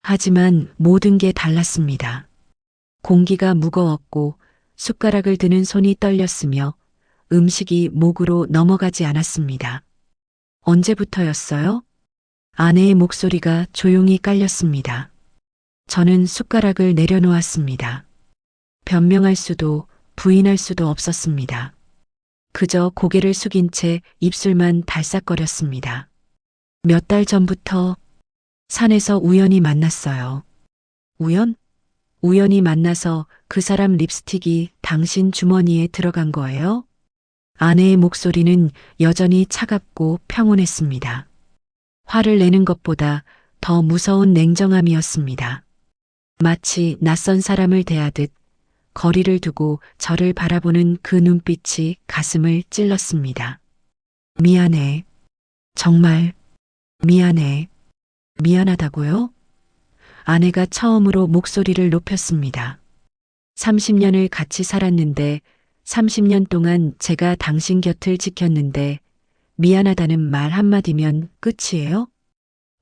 하지만 모든 게 달랐습니다. 공기가 무거웠고 숟가락을 드는 손이 떨렸으며 음식이 목으로 넘어가지 않았습니다. 언제부터였어요? 아내의 목소리가 조용히 깔렸습니다. 저는 숟가락을 내려놓았습니다. 변명할 수도 부인할 수도 없었습니다. 그저 고개를 숙인 채 입술만 달싹거렸습니다. 몇 달 전부터 산에서 우연히 만났어요. 우연? 우연히 만나서 그 사람 립스틱이 당신 주머니에 들어간 거예요? 아내의 목소리는 여전히 차갑고 평온했습니다. 화를 내는 것보다 더 무서운 냉정함이었습니다. 마치 낯선 사람을 대하듯 거리를 두고 저를 바라보는 그 눈빛이 가슴을 찔렀습니다. 미안해. 정말 미안해. 미안하다고요? 아내가 처음으로 목소리를 높였습니다. 30년을 같이 살았는데 30년 동안 제가 당신 곁을 지켰는데 미안하다는 말 한마디면 끝이에요?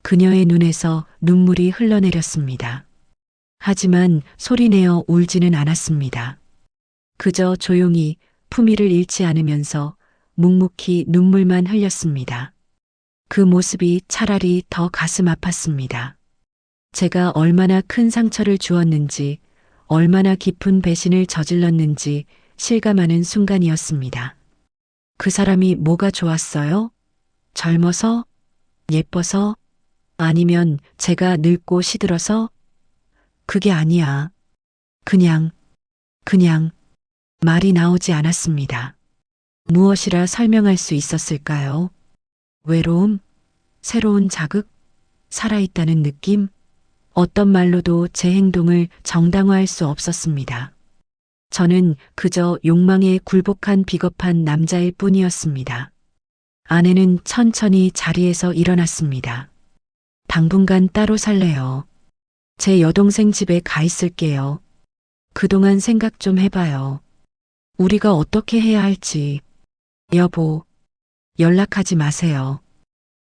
그녀의 눈에서 눈물이 흘러내렸습니다. 하지만 소리내어 울지는 않았습니다. 그저 조용히 품위를 잃지 않으면서 묵묵히 눈물만 흘렸습니다. 그 모습이 차라리 더 가슴 아팠습니다. 제가 얼마나 큰 상처를 주었는지, 얼마나 깊은 배신을 저질렀는지 실감하는 순간이었습니다. 그 사람이 뭐가 좋았어요? 젊어서? 예뻐서? 아니면 제가 늙고 시들어서? 그게 아니야. 그냥 말이 나오지 않았습니다. 무엇이라 설명할 수 있었을까요? 외로움? 새로운 자극? 살아있다는 느낌? 어떤 말로도 제 행동을 정당화할 수 없었습니다. 저는 그저 욕망에 굴복한 비겁한 남자일 뿐이었습니다. 아내는 천천히 자리에서 일어났습니다. 당분간 따로 살래요. 제 여동생 집에 가 있을게요. 그동안 생각 좀 해봐요. 우리가 어떻게 해야 할지. 여보, 연락하지 마세요.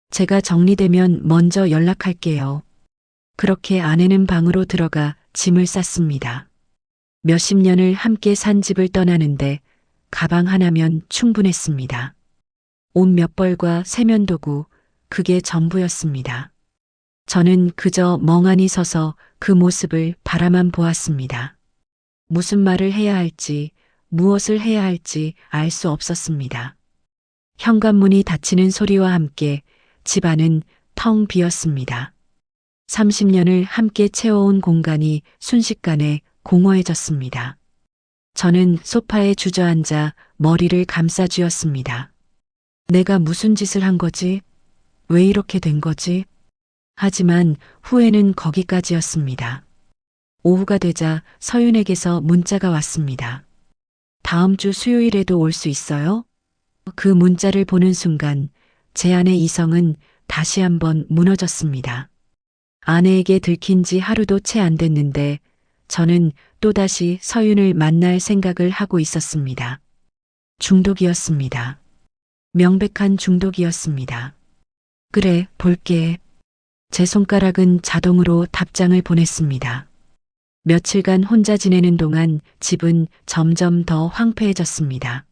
제가 정리되면 먼저 연락할게요. 그렇게 아내는 방으로 들어가 짐을 쌌습니다. 몇십 년을 함께 산 집을 떠나는데 가방 하나면 충분했습니다. 옷 몇 벌과 세면도구, 그게 전부였습니다. 저는 그저 멍하니 서서 그 모습을 바라만 보았습니다. 무슨 말을 해야 할지, 무엇을 해야 할지 알 수 없었습니다. 현관문이 닫히는 소리와 함께 집안은 텅 비었습니다. 30년을 함께 채워온 공간이 순식간에 공허해졌습니다. 저는 소파에 주저앉아 머리를 감싸쥐었습니다. 내가 무슨 짓을 한 거지? 왜 이렇게 된 거지? 하지만 후회는 거기까지였습니다. 오후가 되자 서윤에게서 문자가 왔습니다. 다음 주 수요일에도 올 수 있어요? 그 문자를 보는 순간 제 안의 이성은 다시 한번 무너졌습니다. 아내에게 들킨 지 하루도 채 안 됐는데 저는 또다시 서윤을 만날 생각을 하고 있었습니다. 중독이었습니다. 명백한 중독이었습니다. 그래, 볼게. 제 손가락은 자동으로 답장을 보냈습니다. 며칠간 혼자 지내는 동안 집은 점점 더 황폐해졌습니다.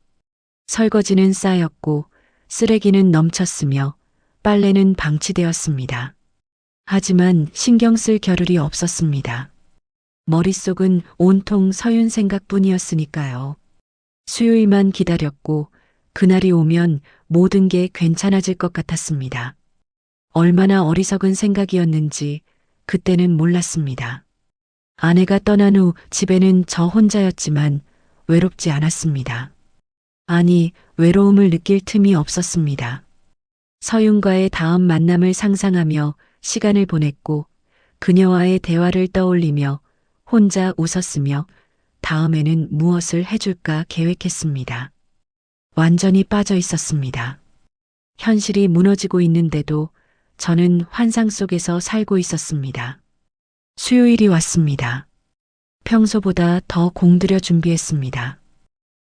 설거지는 쌓였고 쓰레기는 넘쳤으며 빨래는 방치되었습니다. 하지만 신경 쓸 겨를이 없었습니다. 머릿속은 온통 서윤 생각뿐이었으니까요. 수요일만 기다렸고 그날이 오면 모든 게 괜찮아질 것 같았습니다. 얼마나 어리석은 생각이었는지 그때는 몰랐습니다. 아내가 떠난 후 집에는 저 혼자였지만 외롭지 않았습니다. 아니, 외로움을 느낄 틈이 없었습니다. 서윤과의 다음 만남을 상상하며 시간을 보냈고 그녀와의 대화를 떠올리며 혼자 웃었으며 다음에는 무엇을 해줄까 계획했습니다. 완전히 빠져 있었습니다. 현실이 무너지고 있는데도 저는 환상 속에서 살고 있었습니다. 수요일이 왔습니다. 평소보다 더 공들여 준비했습니다.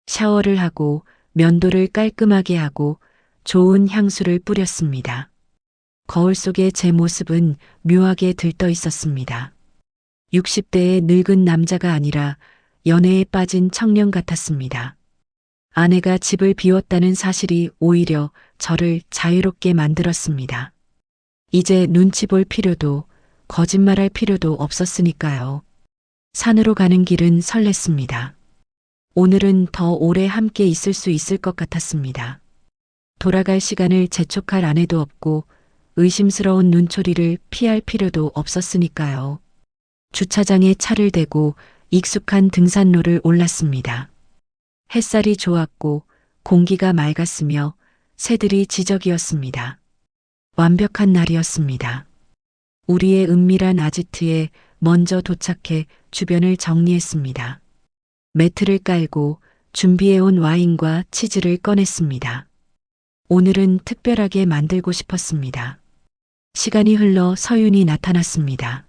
샤워를 하고 면도를 깔끔하게 하고 좋은 향수를 뿌렸습니다. 거울 속에 제 모습은 묘하게 들떠 있었습니다. 60대의 늙은 남자가 아니라 연애에 빠진 청년 같았습니다. 아내가 집을 비웠다는 사실이 오히려 저를 자유롭게 만들었습니다. 이제 눈치 볼 필요도 거짓말할 필요도 없었으니까요. 산으로 가는 길은 설렜습니다. 오늘은 더 오래 함께 있을 수 있을 것 같았습니다. 돌아갈 시간을 재촉할 아내도 없고 의심스러운 눈초리를 피할 필요도 없었으니까요. 주차장에 차를 대고 익숙한 등산로를 올랐습니다. 햇살이 좋았고 공기가 맑았으며 새들이 지저귀었습니다. 완벽한 날이었습니다. 우리의 은밀한 아지트에 먼저 도착해 주변을 정리했습니다. 매트를 깔고 준비해온 와인과 치즈를 꺼냈습니다. 오늘은 특별하게 만들고 싶었습니다. 시간이 흘러 서윤이 나타났습니다.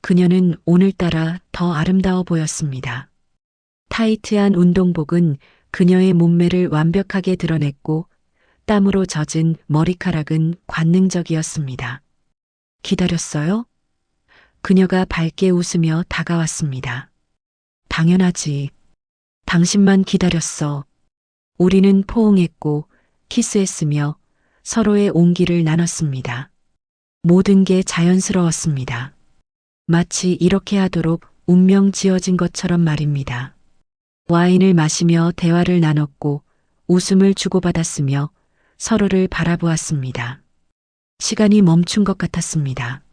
그녀는 오늘따라 더 아름다워 보였습니다. 타이트한 운동복은 그녀의 몸매를 완벽하게 드러냈고 땀으로 젖은 머리카락은 관능적이었습니다. 기다렸어요? 그녀가 밝게 웃으며 다가왔습니다. 당연하지. 당신만 기다렸어. 우리는 포옹했고 키스했으며 서로의 온기를 나눴습니다. 모든 게 자연스러웠습니다. 마치 이렇게 하도록 운명 지어진 것처럼 말입니다. 와인을 마시며 대화를 나눴고 웃음을 주고받았으며 서로를 바라보았습니다. 시간이 멈춘 것 같았습니다.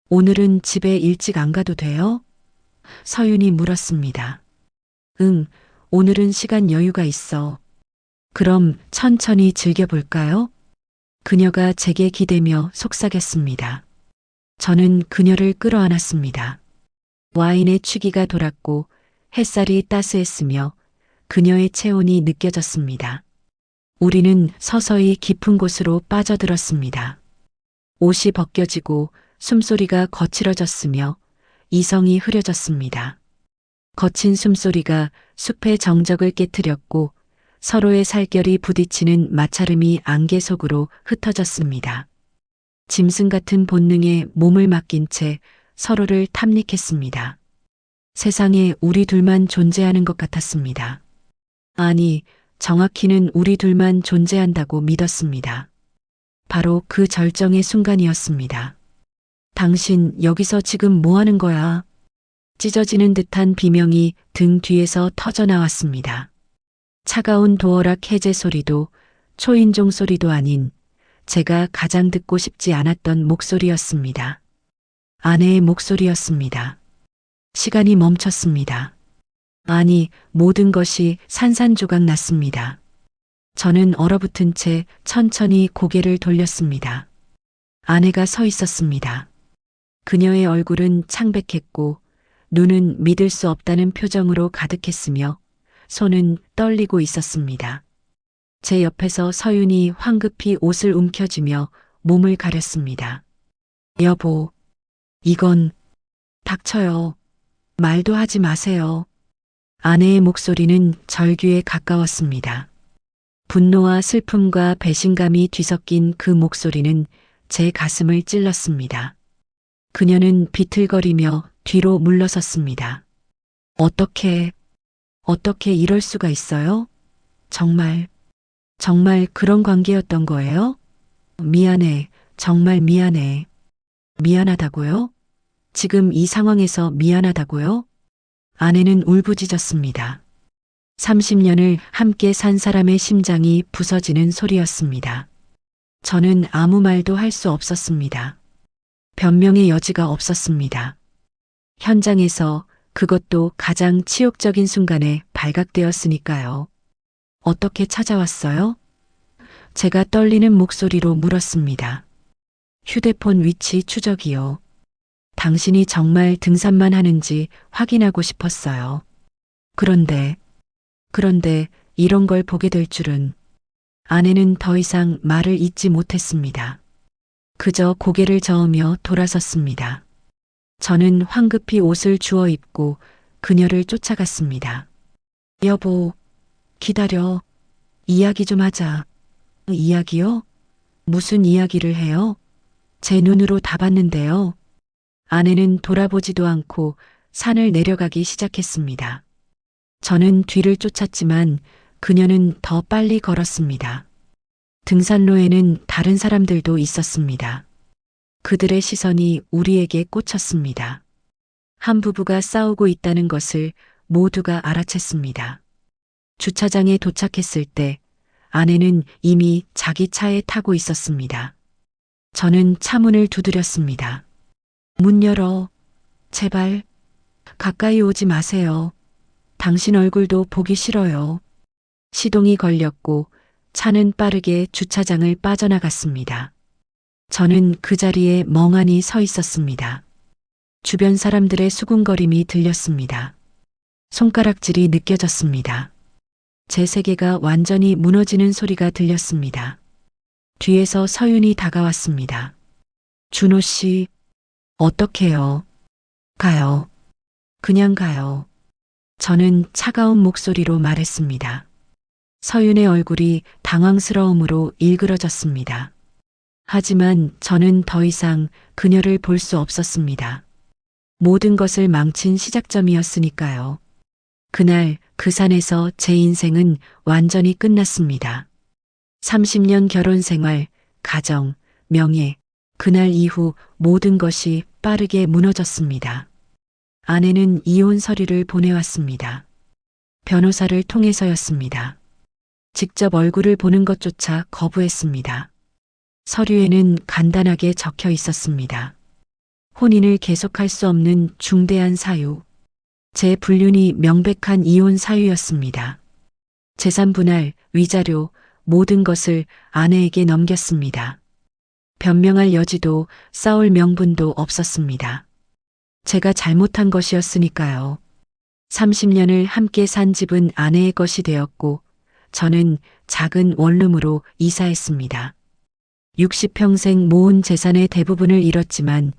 오늘은 집에 일찍 안 가도 돼요? 서윤이 물었습니다. 응, 오늘은 시간 여유가 있어. 그럼 천천히 즐겨볼까요? 그녀가 제게 기대며 속삭였습니다. 저는 그녀를 끌어안았습니다. 와인의 취기가 돌았고 햇살이 따스했으며 그녀의 체온이 느껴졌습니다. 우리는 서서히 깊은 곳으로 빠져들었습니다. 옷이 벗겨지고 숨소리가 거칠어졌으며 이성이 흐려졌습니다. 거친 숨소리가 숲의 정적을 깨뜨렸고 서로의 살결이 부딪히는 마찰음이 안개 속으로 흩어졌습니다. 짐승 같은 본능에 몸을 맡긴 채 서로를 탐닉했습니다. 세상에 우리 둘만 존재하는 것 같았습니다. 아니, 정확히는 우리 둘만 존재한다고 믿었습니다. 바로 그 절정의 순간이었습니다. 당신 여기서 지금 뭐 하는 거야? 찢어지는 듯한 비명이 등 뒤에서 터져 나왔습니다. 차가운 도어락 해제 소리도 초인종 소리도 아닌 제가 가장 듣고 싶지 않았던 목소리였습니다. 아내의 목소리였습니다. 시간이 멈췄습니다. 아니, 모든 것이 산산조각 났습니다. 저는 얼어붙은 채 천천히 고개를 돌렸습니다. 아내가 서 있었습니다. 그녀의 얼굴은 창백했고 눈은 믿을 수 없다는 표정으로 가득했으며 손은 떨리고 있었습니다. 제 옆에서 서윤이 황급히 옷을 움켜쥐며 몸을 가렸습니다. 여보, 이건 닥쳐요. 말도 하지 마세요. 아내의 목소리는 절규에 가까웠습니다. 분노와 슬픔과 배신감이 뒤섞인 그 목소리는 제 가슴을 찔렀습니다. 그녀는 비틀거리며 뒤로 물러섰습니다. 어떻게 이럴 수가 있어요? 정말 그런 관계였던 거예요? 미안해, 정말 미안해. 미안하다고요? 지금 이 상황에서 미안하다고요? 아내는 울부짖었습니다. 30년을 함께 산 사람의 심장이 부서지는 소리였습니다. 저는 아무 말도 할 수 없었습니다. 변명의 여지가 없었습니다. 현장에서 그것도 가장 치욕적인 순간에 발각되었으니까요. 어떻게 찾아왔어요? 제가 떨리는 목소리로 물었습니다. 휴대폰 위치 추적이요. 당신이 정말 등산만 하는지 확인하고 싶었어요. 그런데 이런 걸 보게 될 줄은. 아내는 더 이상 말을 잇지 못했습니다. 그저 고개를 저으며 돌아섰습니다. 저는 황급히 옷을 주워 입고 그녀를 쫓아갔습니다. 여보, 기다려. 이야기 좀 하자. 이야기요? 무슨 이야기를 해요? 제 눈으로 다 봤는데요. 아내는 돌아보지도 않고 산을 내려가기 시작했습니다. 저는 뒤를 쫓았지만 그녀는 더 빨리 걸었습니다. 등산로에는 다른 사람들도 있었습니다. 그들의 시선이 우리에게 꽂혔습니다. 한 부부가 싸우고 있다는 것을 모두가 알아챘습니다. 주차장에 도착했을 때 아내는 이미 자기 차에 타고 있었습니다. 저는 차문을 두드렸습니다. 문 열어. 제발. 가까이 오지 마세요. 당신 얼굴도 보기 싫어요. 시동이 걸렸고 차는 빠르게 주차장을 빠져나갔습니다. 저는 그 자리에 멍하니 서 있었습니다. 주변 사람들의 수군거림이 들렸습니다. 손가락질이 느껴졌습니다. 제 세계가 완전히 무너지는 소리가 들렸습니다. 뒤에서 서윤이 다가왔습니다. 준호 씨, 어떡해요? 가요. 그냥 가요. 저는 차가운 목소리로 말했습니다. 서윤의 얼굴이 당황스러움으로 일그러졌습니다. 하지만 저는 더 이상 그녀를 볼 수 없었습니다. 모든 것을 망친 시작점이었으니까요. 그날 그 산에서 제 인생은 완전히 끝났습니다. 30년 결혼 생활, 가정, 명예, 그날 이후 모든 것이 빠르게 무너졌습니다. 아내는 이혼 서류를 보내왔습니다. 변호사를 통해서였습니다. 직접 얼굴을 보는 것조차 거부했습니다. 서류에는 간단하게 적혀 있었습니다. 혼인을 계속할 수 없는 중대한 사유. 제 불륜이 명백한 이혼 사유였습니다. 재산 분할, 위자료, 모든 것을 아내에게 넘겼습니다. 변명할 여지도 싸울 명분도 없었습니다. 제가 잘못한 것이었으니까요. 30년을 함께 산 집은 아내의 것이 되었고 저는 작은 원룸으로 이사했습니다. 60평생 모은 재산의 대부분을 잃었지만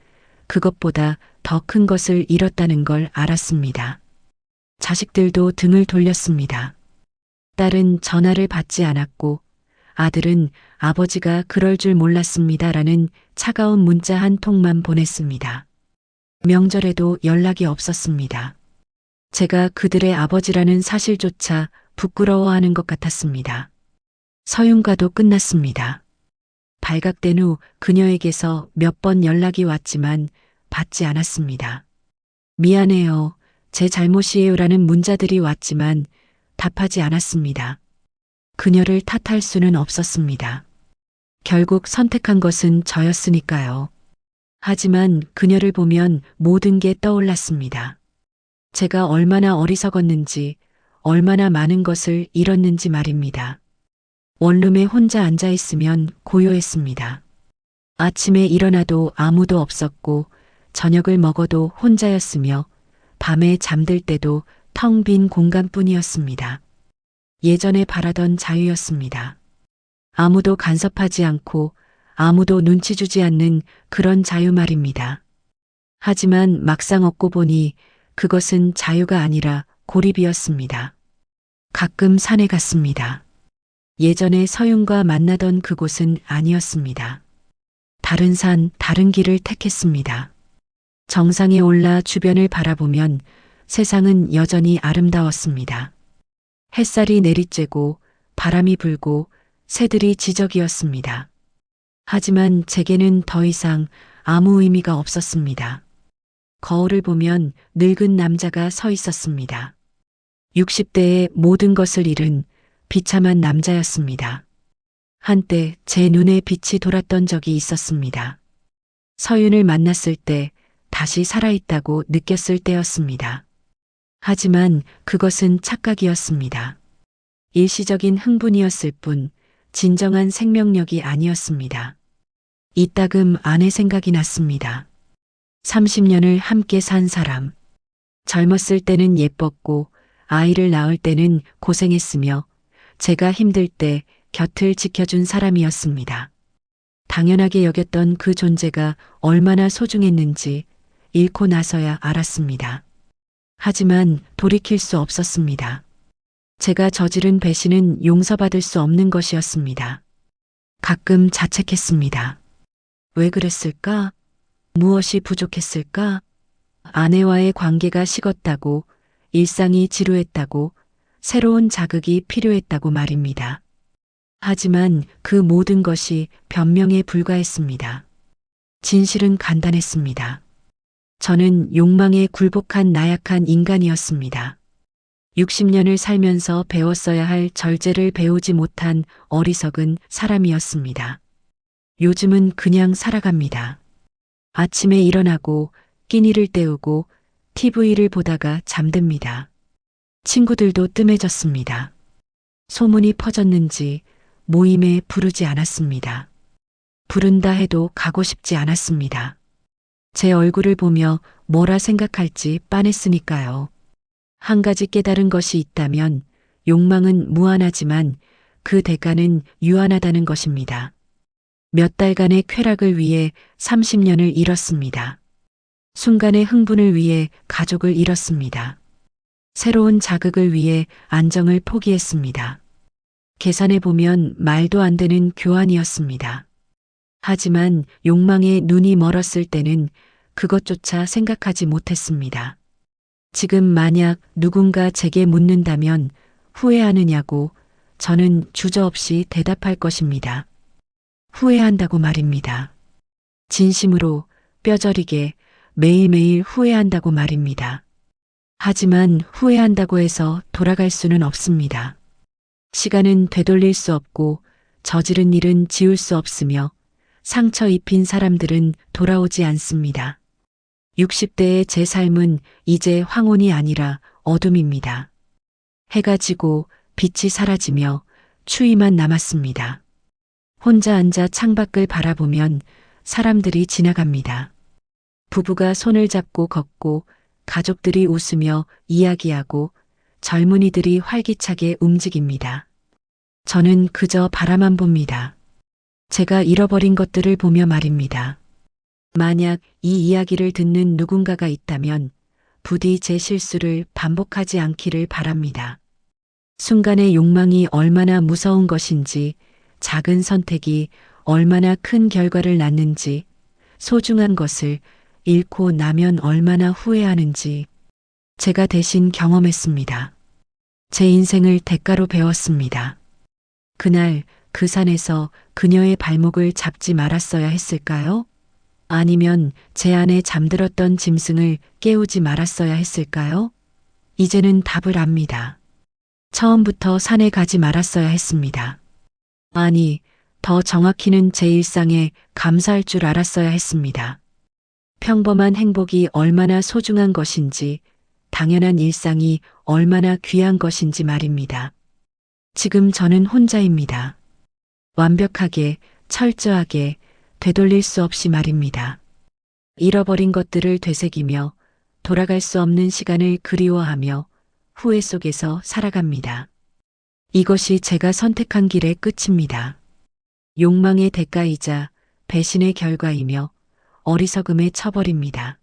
그것보다 더 큰 것을 잃었다는 걸 알았습니다. 자식들도 등을 돌렸습니다. 딸은 전화를 받지 않았고 아들은 아버지가 그럴 줄 몰랐습니다라는 차가운 문자 한 통만 보냈습니다. 명절에도 연락이 없었습니다. 제가 그들의 아버지라는 사실조차 부끄러워하는 것 같았습니다. 서윤과도 끝났습니다. 발각된 후 그녀에게서 몇 번 연락이 왔지만 받지 않았습니다. 미안해요. 제 잘못이에요라는 문자들이 왔지만 답하지 않았습니다. 그녀를 탓할 수는 없었습니다. 결국 선택한 것은 저였으니까요. 하지만 그녀를 보면 모든 게 떠올랐습니다. 제가 얼마나 어리석었는지, 얼마나 많은 것을 잃었는지 말입니다. 원룸에 혼자 앉아 있으면 고요했습니다. 아침에 일어나도 아무도 없었고, 저녁을 먹어도 혼자였으며, 밤에 잠들 때도 텅 빈 공간뿐이었습니다. 예전에 바라던 자유였습니다. 아무도 간섭하지 않고 아무도 눈치 주지 않는 그런 자유 말입니다. 하지만 막상 얻고 보니 그것은 자유가 아니라 고립이었습니다. 가끔 산에 갔습니다. 예전에 서윤과 만나던 그곳은 아니었습니다. 다른 산, 다른 길을 택했습니다. 정상에 올라 주변을 바라보면 세상은 여전히 아름다웠습니다. 햇살이 내리쬐고 바람이 불고 새들이 지저귀었습니다. 하지만 제게는 더 이상 아무 의미가 없었습니다. 거울을 보면 늙은 남자가 서 있었습니다. 60대의 모든 것을 잃은 비참한 남자였습니다. 한때 제 눈에 빛이 돌았던 적이 있었습니다. 서윤을 만났을 때 다시 살아있다고 느꼈을 때였습니다. 하지만 그것은 착각이었습니다. 일시적인 흥분이었을 뿐 진정한 생명력이 아니었습니다. 이따금 아내 생각이 났습니다. 30년을 함께 산 사람. 젊었을 때는 예뻤고 아이를 낳을 때는 고생했으며 제가 힘들 때 곁을 지켜준 사람이었습니다. 당연하게 여겼던 그 존재가 얼마나 소중했는지 잃고 나서야 알았습니다. 하지만 돌이킬 수 없었습니다. 제가 저지른 배신은 용서받을 수 없는 것이었습니다. 가끔 자책했습니다. 왜 그랬을까? 무엇이 부족했을까? 아내와의 관계가 식었다고, 일상이 지루했다고, 새로운 자극이 필요했다고 말입니다. 하지만 그 모든 것이 변명에 불과했습니다. 진실은 간단했습니다. 저는 욕망에 굴복한 나약한 인간이었습니다. 60년을 살면서 배웠어야 할 절제를 배우지 못한 어리석은 사람이었습니다. 요즘은 그냥 살아갑니다. 아침에 일어나고 끼니를 때우고 TV를 보다가 잠듭니다. 친구들도 뜸해졌습니다. 소문이 퍼졌는지 모임에 부르지 않았습니다. 부른다 해도 가고 싶지 않았습니다. 제 얼굴을 보며 뭐라 생각할지 빤했으니까요. 한 가지 깨달은 것이 있다면 욕망은 무한하지만 그 대가는 유한하다는 것입니다. 몇 달간의 쾌락을 위해 30년을 잃었습니다. 순간의 흥분을 위해 가족을 잃었습니다. 새로운 자극을 위해 안정을 포기했습니다. 계산해 보면 말도 안 되는 교환이었습니다. 하지만 욕망에 눈이 멀었을 때는 그것조차 생각하지 못했습니다. 지금 만약 누군가 제게 묻는다면 후회하느냐고 저는 주저없이 대답할 것입니다. 후회한다고 말입니다. 진심으로 뼈저리게 매일매일 후회한다고 말입니다. 하지만 후회한다고 해서 돌아갈 수는 없습니다. 시간은 되돌릴 수 없고 저지른 일은 지울 수 없으며 상처 입힌 사람들은 돌아오지 않습니다. 60대의 제 삶은 이제 황혼이 아니라 어둠입니다. 해가 지고 빛이 사라지며 추위만 남았습니다. 혼자 앉아 창밖을 바라보면 사람들이 지나갑니다. 부부가 손을 잡고 걷고 가족들이 웃으며 이야기하고 젊은이들이 활기차게 움직입니다. 저는 그저 바라만 봅니다. 제가 잃어버린 것들을 보며 말입니다. 만약 이 이야기를 듣는 누군가가 있다면 부디 제 실수를 반복하지 않기를 바랍니다. 순간의 욕망이 얼마나 무서운 것인지, 작은 선택이 얼마나 큰 결과를 낳는지, 소중한 것을 잃고 나면 얼마나 후회하는지 제가 대신 경험했습니다. 제 인생을 대가로 배웠습니다. 그날 그 산에서 그녀의 발목을 잡지 말았어야 했을까요? 아니면 제 안에 잠들었던 짐승을 깨우지 말았어야 했을까요? 이제는 답을 압니다. 처음부터 산에 가지 말았어야 했습니다. 아니, 더 정확히는 제 일상에 감사할 줄 알았어야 했습니다. 평범한 행복이 얼마나 소중한 것인지, 당연한 일상이 얼마나 귀한 것인지 말입니다. 지금 저는 혼자입니다. 완벽하게, 철저하게, 되돌릴 수 없이 말입니다. 잃어버린 것들을 되새기며 돌아갈 수 없는 시간을 그리워하며 후회 속에서 살아갑니다. 이것이 제가 선택한 길의 끝입니다. 욕망의 대가이자 배신의 결과이며 어리석음의 처벌입니다.